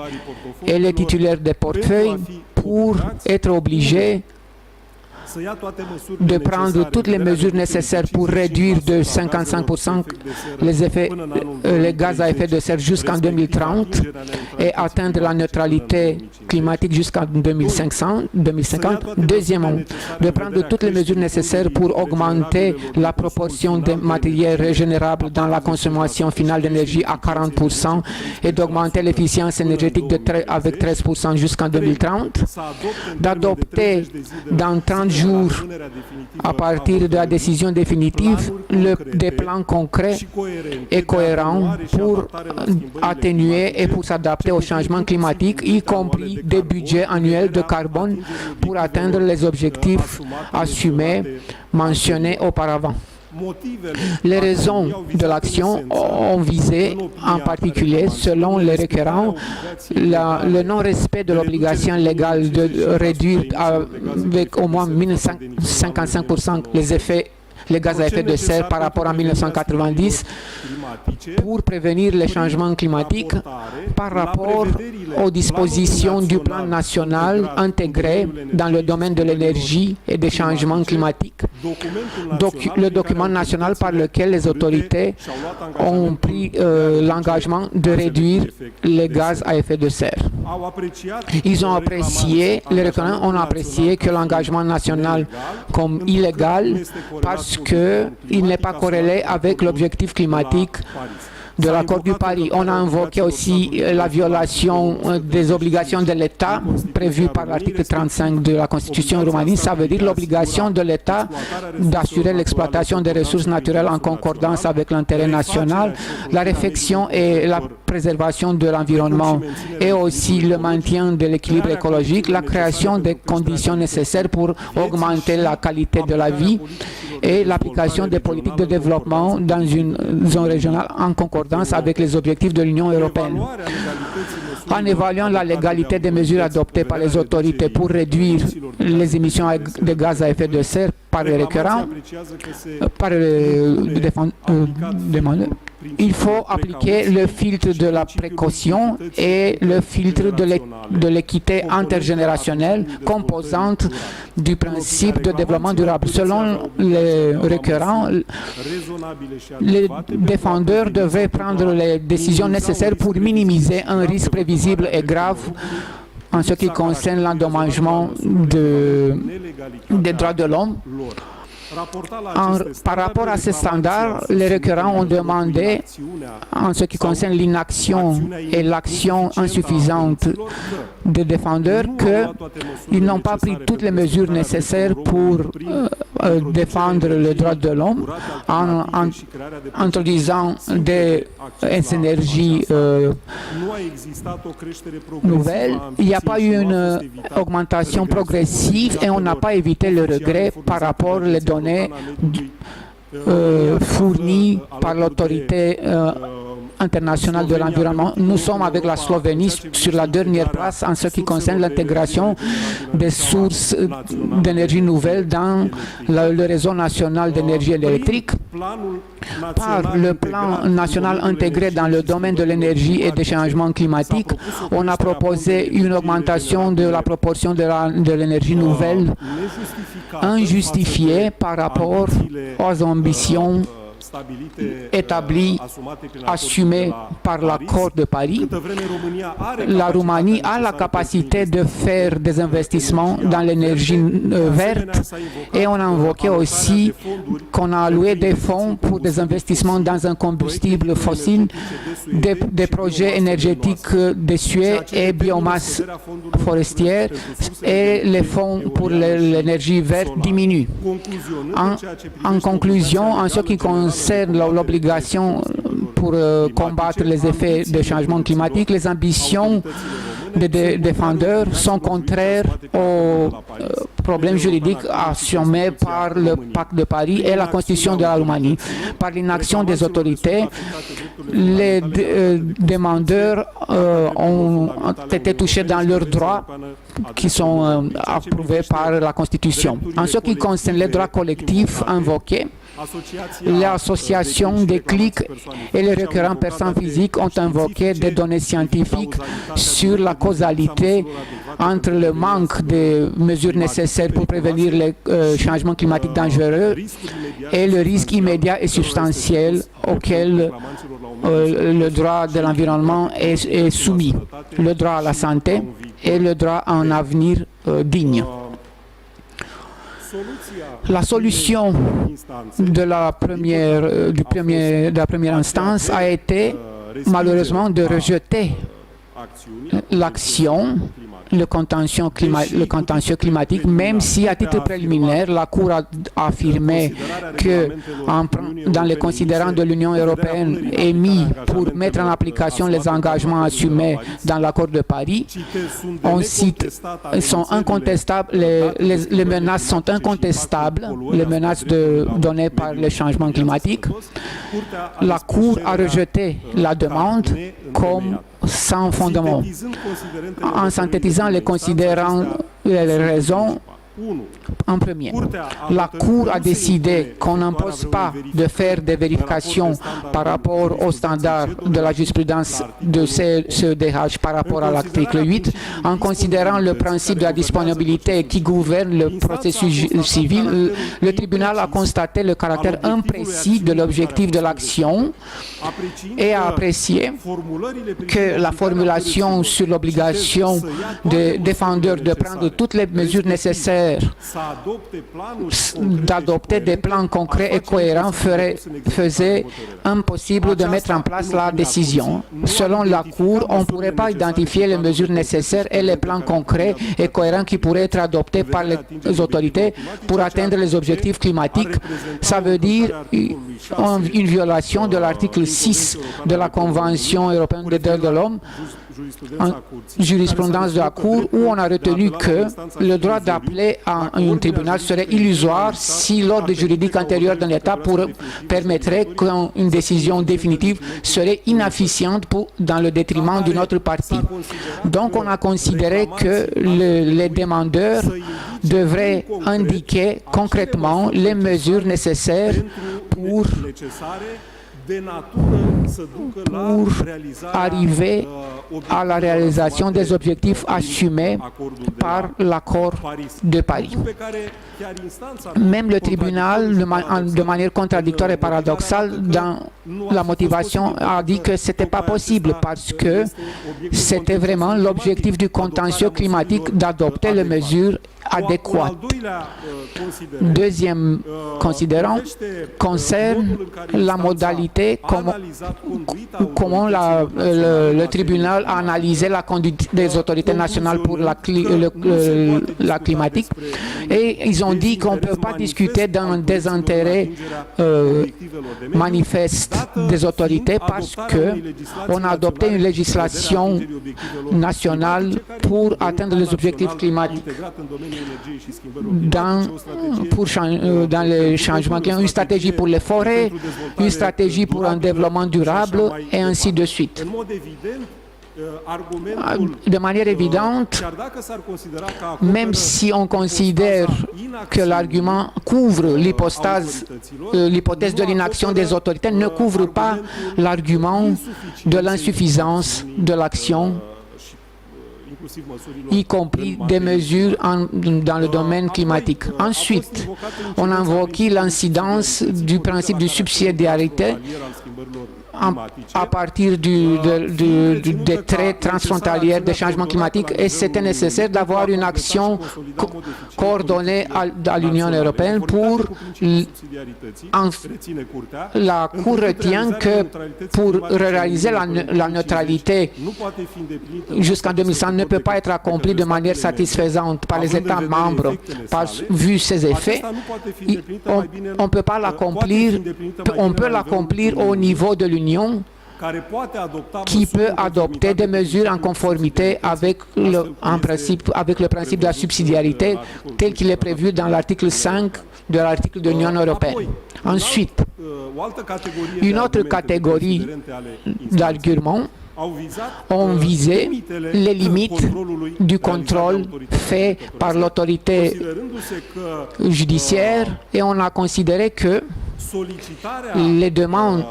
et les titulaires des portefeuilles pour être obligés de prendre toutes les mesures nécessaires pour réduire de 55% les gaz à effet de serre jusqu'en 2030 et atteindre la neutralité climatique jusqu'en 2050. Deuxièmement, de prendre toutes les mesures nécessaires pour augmenter la proportion des matériels régénérables dans la consommation finale d'énergie à 40% et d'augmenter l'efficience énergétique avec 13% jusqu'en 2030. D'adopter dans 30 jours à partir de la décision définitive des plans concrets et cohérents pour atténuer et pour s'adapter au changement climatique, y compris des budgets annuels de carbone pour atteindre les objectifs assumés mentionnés auparavant. Les raisons de l'action ont visé, en particulier, selon les requérants, le non-respect de l'obligation légale de réduire avec au moins 55% les gaz à effet de serre par rapport à 1990 pour prévenir les changements climatiques par rapport aux dispositions du plan national intégré dans le domaine de l'énergie et des changements climatiques. Le document national par lequel les autorités ont pris l'engagement de réduire les gaz à effet de serre. Ils ont apprécié, les requérants ont apprécié que l'engagement national comme illégal parce qu'il n'est pas corrélé avec l'objectif climatique de l'accord du Paris. On a invoqué aussi la violation des obligations de l'État prévues par l'article 35 de la Constitution roumaine. Ça veut dire l'obligation de l'État d'assurer l'exploitation des ressources naturelles en concordance avec l'intérêt national, la réflexion et la préservation de l'environnement et aussi le maintien de l'équilibre écologique, la création des conditions nécessaires pour augmenter la qualité de la vie et l'application des politiques de développement dans une zone régionale en concordance avec les objectifs de l'Union européenne. En évaluant la légalité des mesures adoptées par les autorités pour réduire les émissions de gaz à effet de serre par les requérants, par les demandeurs, il faut appliquer le filtre de la précaution et le filtre de l'équité intergénérationnelle, composante du principe de développement durable. Selon les requérants, les défendeurs devraient prendre les décisions nécessaires pour minimiser un risque prévisible et grave en ce qui concerne l'endommagement des droits de l'homme Par rapport à ces standards, les requérants ont demandé, en ce qui concerne l'inaction et l'action insuffisante des défendeurs, qu'ils n'ont pas pris toutes les mesures nécessaires pour défendre les droits de l'homme en introduisant des énergies nouvelles. Il n'y a pas eu une augmentation progressive et on n'a pas évité le regret par rapport aux données fournies par l'autorité internationale de l'environnement. Nous sommes avec la Slovénie sur la dernière place en ce qui concerne l'intégration des sources d'énergie nouvelles dans le réseau national d'énergie électrique. Par le plan national intégré dans le domaine de l'énergie et des changements climatiques, on a proposé une augmentation de la proportion de l'énergie nouvelle injustifiée par rapport aux ambitions établi, assumé par l'accord de Paris. La Roumanie a la capacité de faire des investissements dans l'énergie verte et on a invoqué aussi qu'on a alloué des fonds pour des investissements dans un combustible fossile, des projets énergétiques désuets et biomasse forestière, et les fonds pour l'énergie verte diminuent. En conclusion, en ce qui concerne l'obligation pour combattre les effets des changements climatiques, les ambitions des défendeurs sont contraires aux problèmes juridiques assumés par le Pacte de Paris et la Constitution de la Roumanie. Par l'inaction des autorités, les demandeurs ont été touchés dans leurs droits qui sont approuvés par la Constitution. En ce qui concerne les droits collectifs invoqués, l'association des clics et les requérants personnes physiques ont invoqué des données scientifiques sur la causalité entre le manque de mesures nécessaires pour prévenir les changements climatiques dangereux et le risque immédiat et substantiel auquel le droit de l'environnement est soumis, le droit à la santé et le droit à un avenir digne. La solution de la première instance a été malheureusement de rejeter l'action, le contentieux climatique, même si à titre préliminaire, la Cour a affirmé que dans les considérants de l'Union européenne émis pour mettre en application les engagements assumés dans l'accord de Paris, on cite, sont incontestables, les menaces sont incontestables, les menaces données par les changements climatiques. La Cour a rejeté la demande comme sans fondement. En synthétisant les considérants les raisons, en premier, la Cour a décidé qu'on n'impose pas de faire des vérifications par rapport aux standards de la jurisprudence de CEDH par rapport à l'article 8, en considérant le principe de la disponibilité qui gouverne le processus civil. Le tribunal a constaté le caractère imprécis de l'objectif de l'action et a apprécié que la formulation sur l'obligation des défendeurs de prendre toutes les mesures nécessaires d'adopter des plans concrets et cohérents faisait impossible de mettre en place la décision. Selon la Cour, on ne pourrait pas identifier les mesures nécessaires et les plans concrets et cohérents qui pourraient être adoptés par les autorités pour atteindre les objectifs climatiques. Ça veut dire une violation de l'article 6 de la Convention européenne des droits de l'homme, en jurisprudence de la Cour, où on a retenu que le droit d'appeler à un tribunal serait illusoire si l'ordre juridique antérieur d'un État permettrait qu'une décision définitive serait inefficiente dans le détriment d'une autre partie. Donc on a considéré que les demandeurs devraient indiquer concrètement les mesures nécessaires pour arriver à la réalisation des objectifs assumés par l'accord de Paris. Même le tribunal, de manière contradictoire et paradoxale, dans la motivation, a dit que ce n'était pas possible parce que c'était vraiment l'objectif du contentieux climatique d'adopter les mesures adéquate. Deuxième considérant concerne la modalité, comment le tribunal a analysé la conduite des autorités nationales pour la climatique. Et ils ont dit qu'on ne peut pas discuter d'un désintérêt manifeste des autorités parce qu'on a adopté une législation nationale pour atteindre les objectifs climatiques dans les changements climatiques, une stratégie pour les forêts, une stratégie pour un développement durable et ainsi de suite. De manière évidente, même si on considère que l'argument couvre l'hypothèse de l'inaction des autorités, ne couvre pas l'argument de l'insuffisance de l'action, y compris des mesures dans le domaine climatique. Ensuite, on a invoqué l'incidence du principe de subsidiarité à partir des traits transfrontaliers des changements climatiques et c'était nécessaire d'avoir une action coordonnée à l'Union européenne pour la Cour retient que pour réaliser la neutralité jusqu'en 2100 ne peut pas être accomplie de manière satisfaisante par les États membres. Vu ses effets, on peut pas l'accomplir, on peut l'accomplir au niveau de l'Union qui peut adopter des mesures en conformité avec le principe de la subsidiarité tel qu'il est prévu dans l'article 5 de l'article de l'Union européenne. Ensuite, une autre catégorie d'arguments ont visé les limites du contrôle fait par l'autorité judiciaire et on a considéré que la demande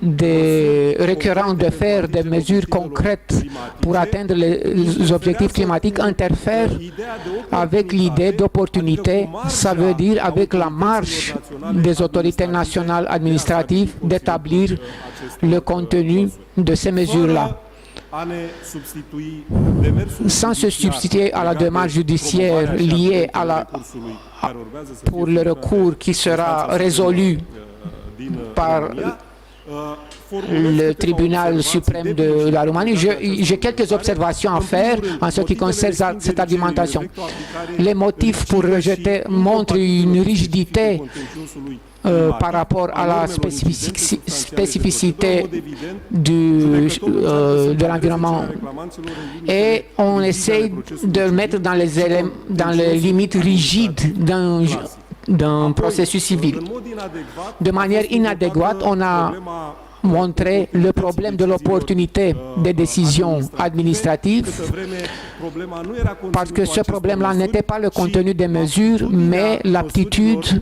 des requérants de faire des mesures concrètes pour atteindre les objectifs climatiques interfère avec l'idée d'opportunité, ça veut dire avec la marche des autorités nationales administratives d'établir le contenu de ces mesures-là. Sans se substituer à la démarche judiciaire liée pour le recours qui sera résolu par le tribunal suprême de la Roumanie, j'ai quelques observations à faire en ce qui concerne cette argumentation. Les motifs pour rejeter montrent une rigidité par rapport à la spécificité de l'environnement et on essaie de le mettre dans les limites rigides d'un processus civil. De manière inadéquate, on a montré le problème de l'opportunité des décisions administratives parce que ce problème-là n'était pas le contenu des mesures, mais l'aptitude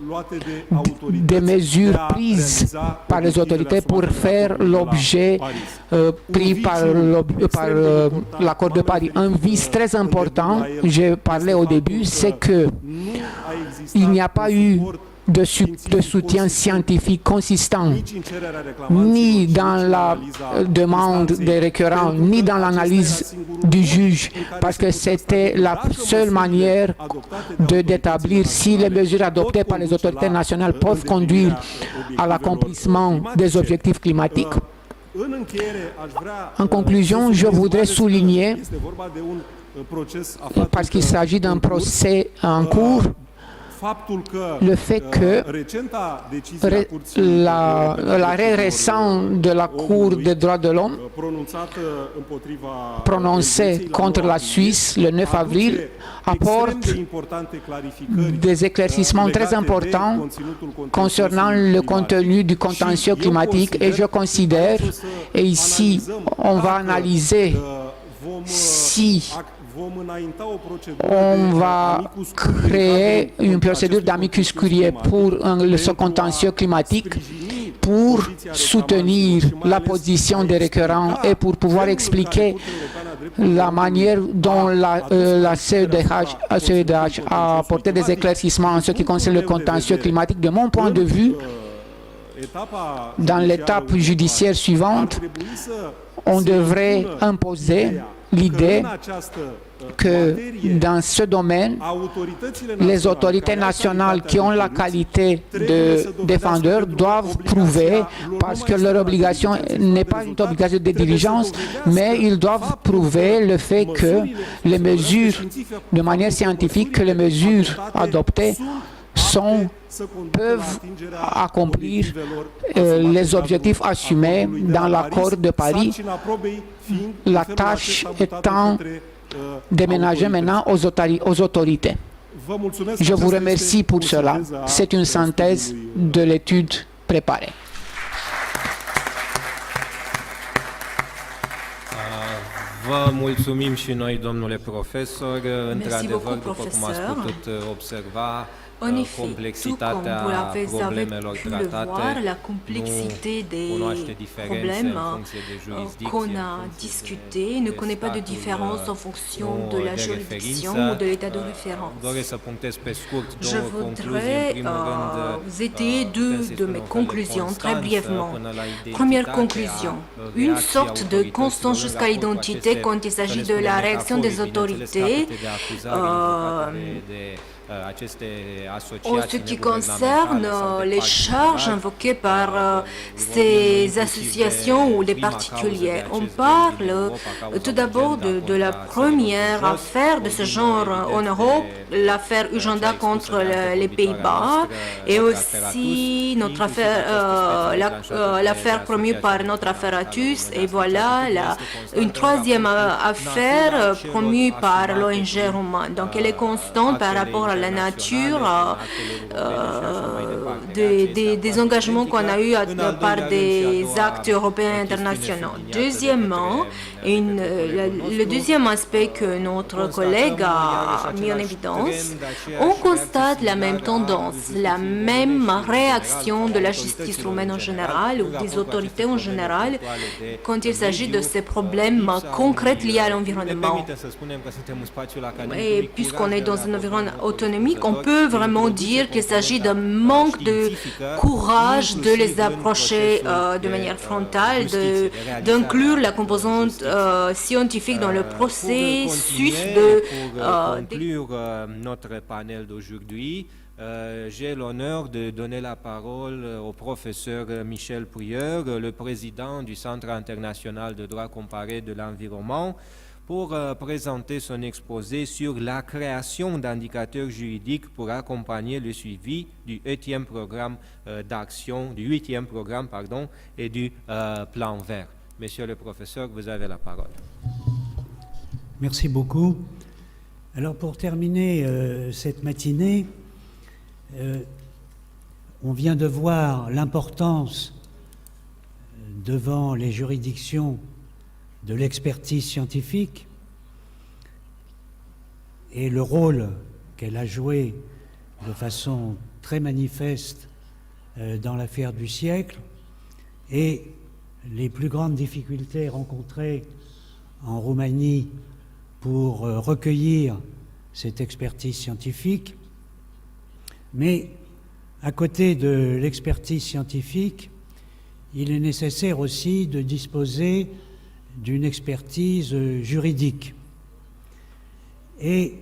des mesures prises par les autorités pour faire l'objet pris par l'accord de Paris. Un vice très important, j'ai parlé au début, c'est que il n'y a pas eu de soutien scientifique consistant, ni dans la demande des requérants, ni dans l'analyse du juge, parce que c'était la seule manière d'établir si les mesures adoptées par les autorités nationales peuvent conduire à l'accomplissement des objectifs climatiques. En conclusion, je voudrais souligner, parce qu'il s'agit d'un procès en cours, le fait que l'arrêt récent de la Cour des droits de l'homme prononcé contre la Suisse le 9 avril apporte des éclaircissements très importants concernant le contenu du contentieux climatique et je considère, et ici on va analyser si on va créer une procédure d'amicus curiae pour ce contentieux climatique pour soutenir la position des requérants et pour pouvoir expliquer la manière dont la CEDH a apporté des éclaircissements en ce qui concerne le contentieux climatique. De mon point de vue, dans l'étape judiciaire suivante, on devrait imposer l'idée que dans ce domaine, les autorités nationales qui ont la qualité de défendeurs doivent prouver, parce que leur obligation n'est pas une obligation de diligence, mais ils doivent prouver le fait que les mesures, de manière scientifique, que les mesures adoptées peuvent accomplir les objectifs assumés dans l'accord de Paris, la tâche étant déménager maintenant aux autorités. Je vous remercie pour cela. C'est une synthèse de l'étude préparée. Vă mulțumim și noi, domnule profesor. Într-adevăr, după cum ați putut observa, En effet, tout comme vous avez pu le voir, la complexité des problèmes qu'on a discutés ne connaît pas de différence en fonction de la juridiction ou de l'état de référence. Je voudrais vous aider deux de mes conclusions très brièvement. Première conclusion, une sorte de constance jusqu'à l'identité quand il s'agit de la réaction des autorités. En ce qui concerne les charges invoquées par ces associations ou les particuliers, on parle tout d'abord de la première affaire de ce genre en Europe, l'affaire Uganda contre les Pays-Bas, et aussi notre affaire, l'affaire promue par notre affaire Atus, et voilà une troisième affaire promue par l'ONG roumaine. Donc elle est constante par rapport à la nature des engagements qu'on a eus par des actes européens et internationaux. Deuxièmement, le deuxième aspect que notre collègue a mis en évidence, on constate la même tendance, la même réaction de la justice roumaine en général ou des autorités en général quand il s'agit de ces problèmes concrets liés à l'environnement. Et puisqu'on est dans un environnement autonomique, on peut vraiment dire qu'il s'agit d'un manque de courage de les approcher de manière frontale, d'inclure la composante scientifique dans le processus de conclure notre panel d'aujourd'hui. J'ai l'honneur de donner la parole au professeur Michel Prieur, le président du Centre international de droit comparé de l'environnement, pour présenter son exposé sur la création d'indicateurs juridiques pour accompagner le suivi du 8e programme d'action, et du plan vert. Monsieur le professeur, vous avez la parole. Merci beaucoup. Alors pour terminer cette matinée, on vient de voir l'importance devant les juridictions de l'expertise scientifique et le rôle qu'elle a joué de façon très manifeste dans l'affaire du siècle et les plus grandes difficultés rencontrées en Roumanie pour recueillir cette expertise scientifique. Mais à côté de l'expertise scientifique, il est nécessaire aussi de disposer d'une expertise juridique. Et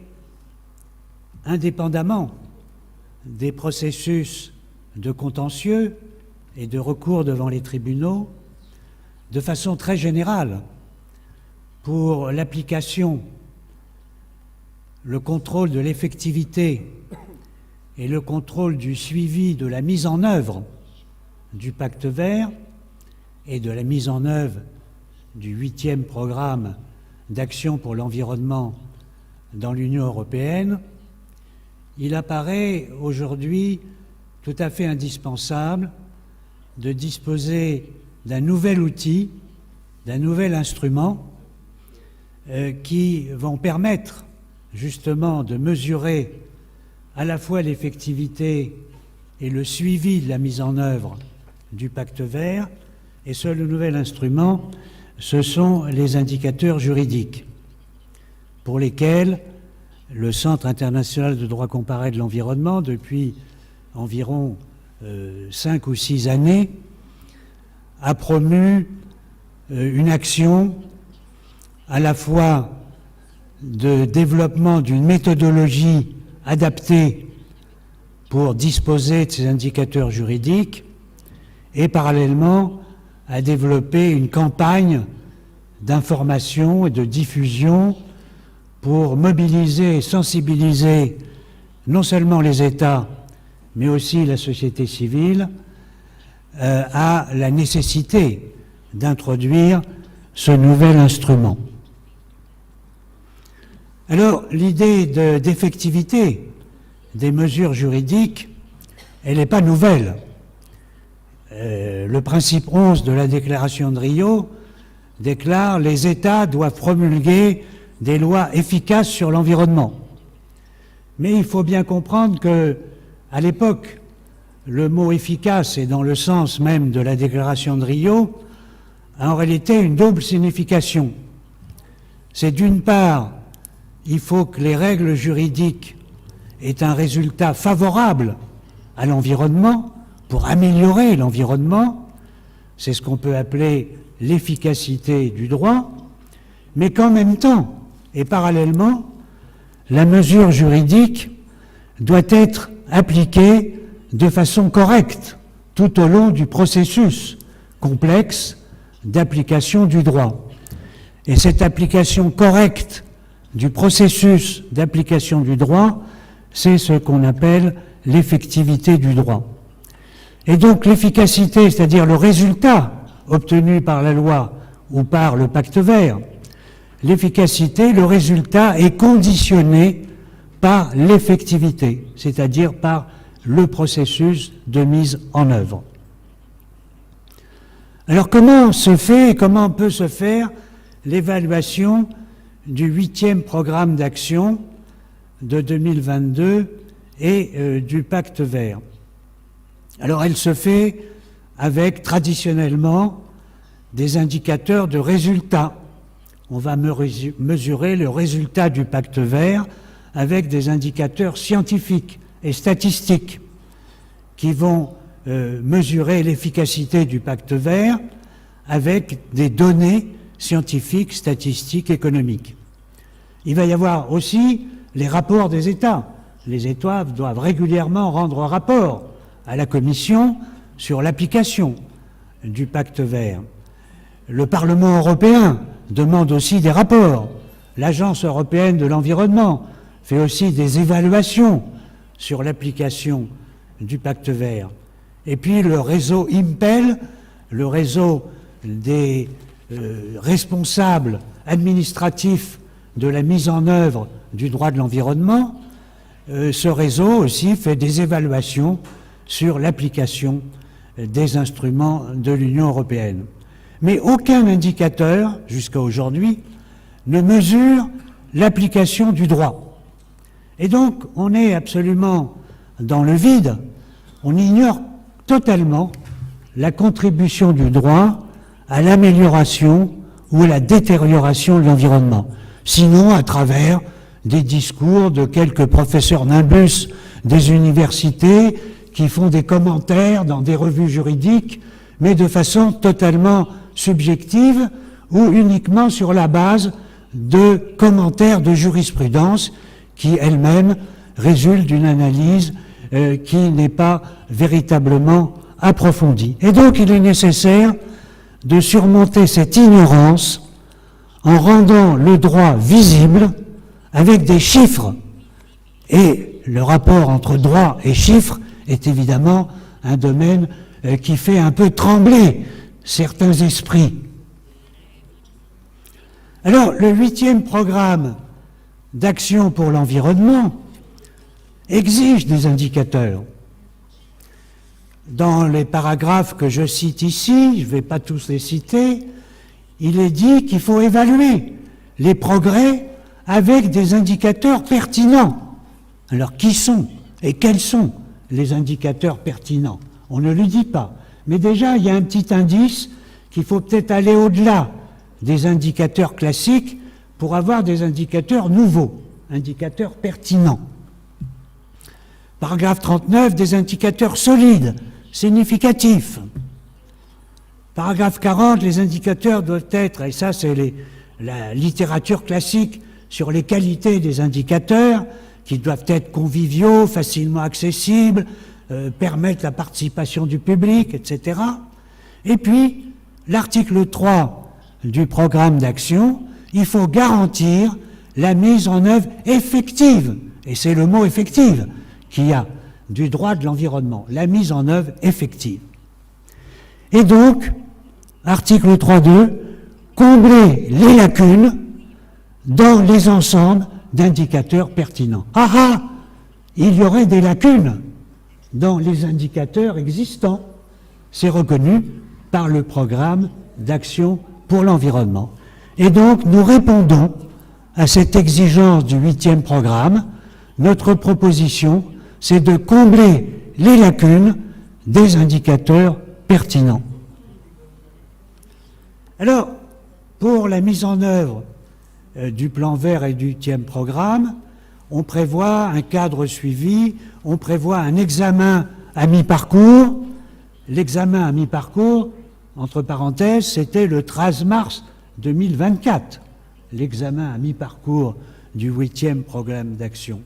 indépendamment des processus de contentieux et de recours devant les tribunaux, de façon très générale, pour l'application, le contrôle de l'effectivité et le contrôle du suivi de la mise en œuvre du Pacte vert et de la mise en œuvre du 8e programme d'action pour l'environnement dans l'Union européenne, il apparaît aujourd'hui tout à fait indispensable de disposer d'un nouvel outil, d'un nouvel instrument qui vont permettre justement de mesurer à la fois l'effectivité et le suivi de la mise en œuvre du Pacte vert, et ce nouvel instrument, ce sont les indicateurs juridiques, pour lesquels le Centre international de droit comparé de l'environnement, depuis environ 5 ou 6 années, a promu une action à la fois de développement d'une méthodologie adaptée pour disposer de ces indicateurs juridiques et parallèlement à développer une campagne d'information et de diffusion pour mobiliser et sensibiliser non seulement les États, mais aussi la société civile à la nécessité d'introduire ce nouvel instrument. Alors, l'idée d'effectivité des mesures juridiques, elle n'est pas nouvelle. Le principe 11 de la déclaration de Rio déclare « Les États doivent promulguer des lois efficaces sur l'environnement ». Mais il faut bien comprendre que, à l'époque, le mot « efficace » est dans le sens même de la déclaration de Rio, a en réalité une double signification. C'est d'une part, il faut que les règles juridiques aient un résultat favorable à l'environnement pour améliorer l'environnement, c'est ce qu'on peut appeler l'efficacité du droit, mais qu'en même temps et parallèlement, la mesure juridique doit être appliquée de façon correcte tout au long du processus complexe d'application du droit. Et cette application correcte du processus d'application du droit, c'est ce qu'on appelle l'effectivité du droit. Et donc l'efficacité, c'est-à-dire le résultat obtenu par la loi ou par le pacte vert, l'efficacité, le résultat est conditionné par l'effectivité, c'est-à-dire par le processus de mise en œuvre. Alors comment se fait et comment peut se faire l'évaluation du 8e programme d'action de 2022 et du pacte vert? Alors elle se fait avec traditionnellement des indicateurs de résultats. On va mesurer le résultat du pacte vert avec des indicateurs scientifiques et statistiques qui vont mesurer l'efficacité du pacte vert avec des données scientifiques, statistiques, économiques. Il va y avoir aussi les rapports des États. Les États doivent régulièrement rendre rapport à la Commission sur l'application du pacte vert. Le Parlement européen demande aussi des rapports. L'Agence européenne de l'environnement fait aussi des évaluations sur l'application du pacte vert. Et puis le réseau IMPEL, le réseau des responsables administratifs de la mise en œuvre du droit de l'environnement, ce réseau aussi fait des évaluations sur l'application des instruments de l'Union européenne. Mais aucun indicateur, jusqu'à aujourd'hui, ne mesure l'application du droit. Et donc, on est absolument dans le vide, on ignore totalement la contribution du droit à l'amélioration ou à la détérioration de l'environnement. Sinon, à travers des discours de quelques professeurs nimbus des universités qui font des commentaires dans des revues juridiques, mais de façon totalement subjective ou uniquement sur la base de commentaires de jurisprudence qui elle-même résultent d'une analyse qui n'est pas véritablement approfondie. Et donc il est nécessaire de surmonter cette ignorance en rendant le droit visible avec des chiffres. Et le rapport entre droit et chiffres est évidemment un domaine qui fait un peu trembler certains esprits. Alors, le 8e programme d'action pour l'environnement exige des indicateurs. Dans les paragraphes que je cite ici, je ne vais pas tous les citer, il est dit qu'il faut évaluer les progrès avec des indicateurs pertinents. Alors, qui sont et quels sont les indicateurs pertinents? On ne le dit pas. Mais déjà, il y a un petit indice qu'il faut peut-être aller au-delà des indicateurs classiques pour avoir des indicateurs nouveaux, indicateurs pertinents. Paragraphe 39, des indicateurs solides, significatifs. Paragraphe 40, les indicateurs doivent être, et ça c'est la littérature classique sur les qualités des indicateurs, qui doivent être conviviaux, facilement accessibles, permettre la participation du public, etc. Et puis, l'article 3 du programme d'action, il faut garantir la mise en œuvre effective, et c'est le mot effective qu'il y a, du droit de l'environnement, la mise en œuvre effective. Et donc, article 3.2, combler les lacunes dans les ensembles d'indicateurs pertinents. Ah ah, il y aurait des lacunes dans les indicateurs existants. C'est reconnu par le programme d'action pour l'environnement. Et donc, nous répondons à cette exigence du 8e programme. Notre proposition, c'est de combler les lacunes des indicateurs pertinents. Alors, pour la mise en œuvre du plan vert et du 8e programme, on prévoit un cadre suivi, on prévoit un examen à mi-parcours. L'examen à mi-parcours, entre parenthèses, c'était le 13 mars 2024, l'examen à mi-parcours du 8e programme d'action.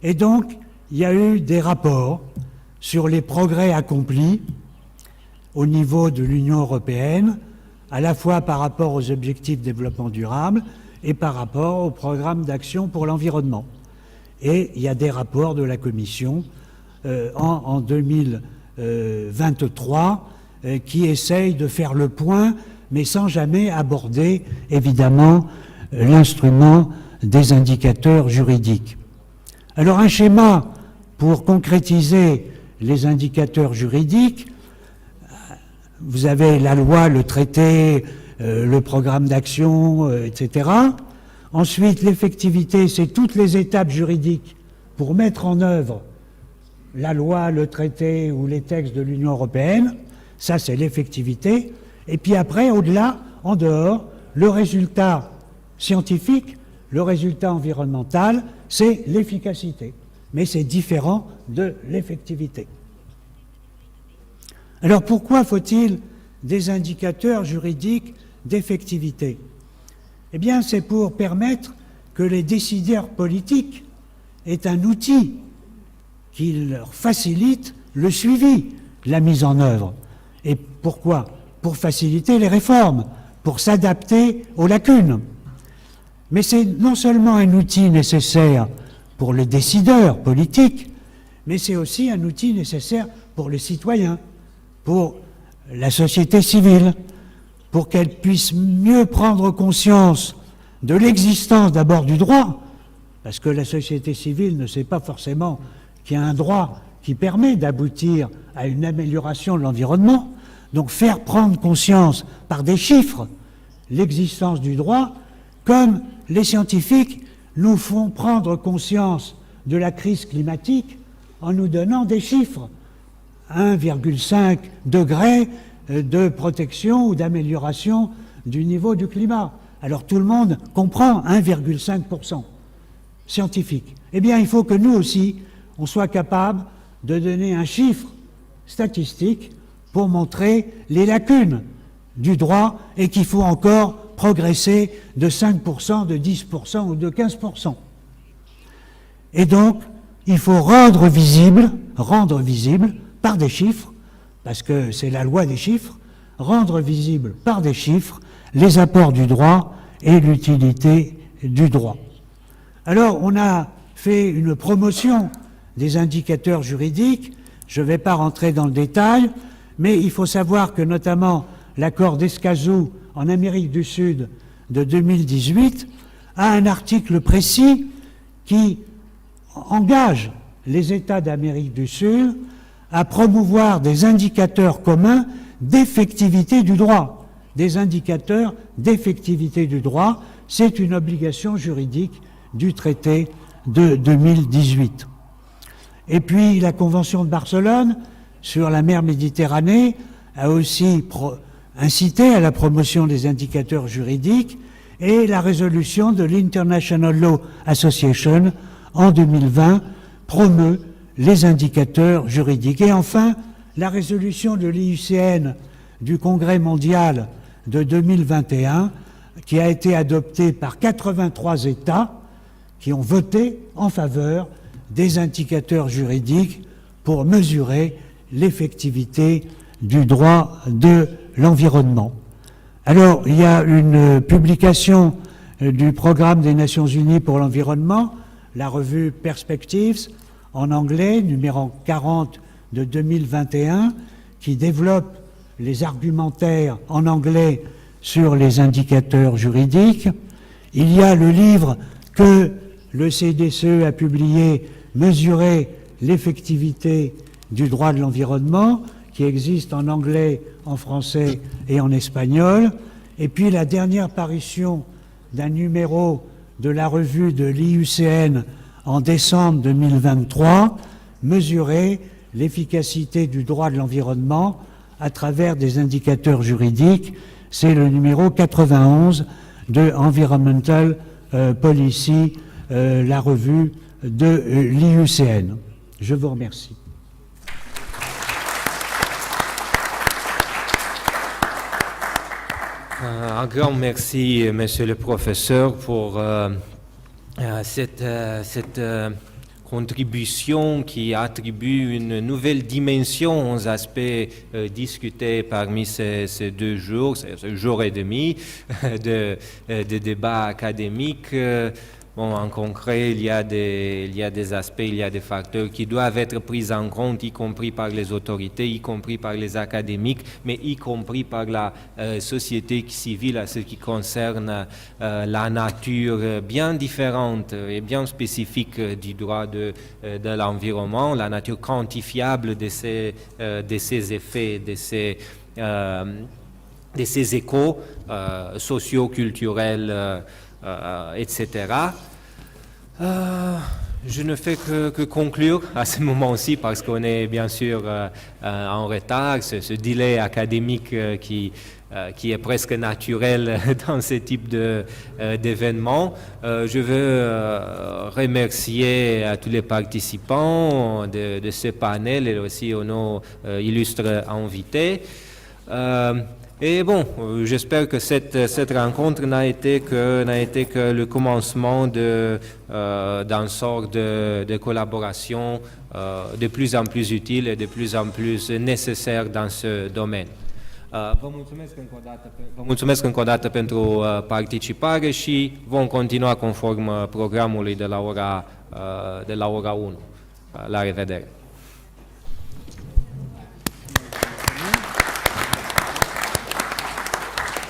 Et donc, il y a eu des rapports sur les progrès accomplis au niveau de l'Union européenne, à la fois par rapport aux objectifs de développement durable et par rapport au programme d'action pour l'environnement. Et il y a des rapports de la Commission en 2023 qui essayent de faire le point, mais sans jamais aborder, évidemment, l'instrument des indicateurs juridiques. Alors, un schéma pour concrétiser les indicateurs juridiques, vous avez la loi, le traité, le programme d'action, etc. Ensuite, l'effectivité, c'est toutes les étapes juridiques pour mettre en œuvre la loi, le traité ou les textes de l'Union européenne. Ça, c'est l'effectivité. Et puis après, au-delà, en dehors, le résultat scientifique, le résultat environnemental, c'est l'efficacité. Mais c'est différent de l'effectivité. Alors pourquoi faut-il des indicateurs juridiques d'effectivité? Eh bien, c'est pour permettre que les décideurs politiques aient un outil qui leur facilite le suivi de la mise en œuvre. Et pourquoi? Pour faciliter les réformes, pour s'adapter aux lacunes. Mais c'est non seulement un outil nécessaire pour les décideurs politiques, mais c'est aussi un outil nécessaire pour les citoyens, pour la société civile, pour qu'elle puisse mieux prendre conscience de l'existence d'abord du droit, parce que la société civile ne sait pas forcément qu'il y a un droit qui permet d'aboutir à une amélioration de l'environnement. Donc faire prendre conscience par des chiffres l'existence du droit, comme les scientifiques nous font prendre conscience de la crise climatique en nous donnant des chiffres. 1,5 degré de protection ou d'amélioration du niveau du climat. Alors tout le monde comprend 1,5% scientifique. Eh bien, il faut que nous aussi, on soit capable de donner un chiffre statistique pour montrer les lacunes du droit et qu'il faut encore progresser de 5%, de 10% ou de 15%. Et donc, il faut rendre visible par des chiffres, parce que c'est la loi des chiffres, rendre visible par des chiffres les apports du droit et l'utilité du droit. Alors, on a fait une promotion des indicateurs juridiques, je ne vais pas rentrer dans le détail, mais il faut savoir que notamment l'accord d'Escazú en Amérique du Sud de 2018 a un article précis qui engage les États d'Amérique du Sud à promouvoir des indicateurs communs d'effectivité du droit. Des indicateurs d'effectivité du droit, c'est une obligation juridique du traité de 2018. Et puis la Convention de Barcelone sur la mer Méditerranée a aussi incité à la promotion des indicateurs juridiques, et la résolution de l'International Law Association en 2020 promeut les indicateurs juridiques. Et enfin, la résolution de l'IUCN du Congrès mondial de 2021 qui a été adopté par 83 États qui ont voté en faveur des indicateurs juridiques pour mesurer l'effectivité du droit de l'environnement. Alors, il y a une publication du Programme des Nations Unies pour l'environnement, la revue Perspectives, en anglais, numéro 40 de 2021, qui développe les argumentaires en anglais sur les indicateurs juridiques. Il y a le livre que le CDCE a publié, Mesurer l'effectivité du droit de l'environnement, qui existe en anglais, en français et en espagnol. Et puis la dernière parution d'un numéro de la revue de l'IUCN en décembre 2023, Mesurer l'efficacité du droit de l'environnement à travers des indicateurs juridiques. C'est le numéro 91 de Environmental Policy, la revue de l'IUCN. Je vous remercie. Un grand merci, monsieur le professeur, pour cette contribution qui attribue une nouvelle dimension aux aspects discutés parmi ces 2 jours, ce jour et demi de débat académique. Bon, en concret, il y a des aspects, il y a des facteurs qui doivent être pris en compte, y compris par les autorités, y compris par les académiques, mais y compris par la société civile à ce qui concerne la nature bien différente et bien spécifique du droit de l'environnement, la nature quantifiable de ces effets, de ces échos socio-culturels, etc. Je ne fais que conclure à ce moment-ci parce qu'on est bien sûr en retard, ce délai académique qui est presque naturel dans ce type d'événements. Je veux remercier à tous les participants de ce panel et aussi nos illustres invités. Et bon, j'espère que cette rencontre n'a été que le commencement d'une sorte de collaboration de plus en plus utile et de plus en plus nécessaire dans ce domaine. Vă mulțumesc încă o dată pentru participare și vom continua conform programului de la ora 1. La revedere!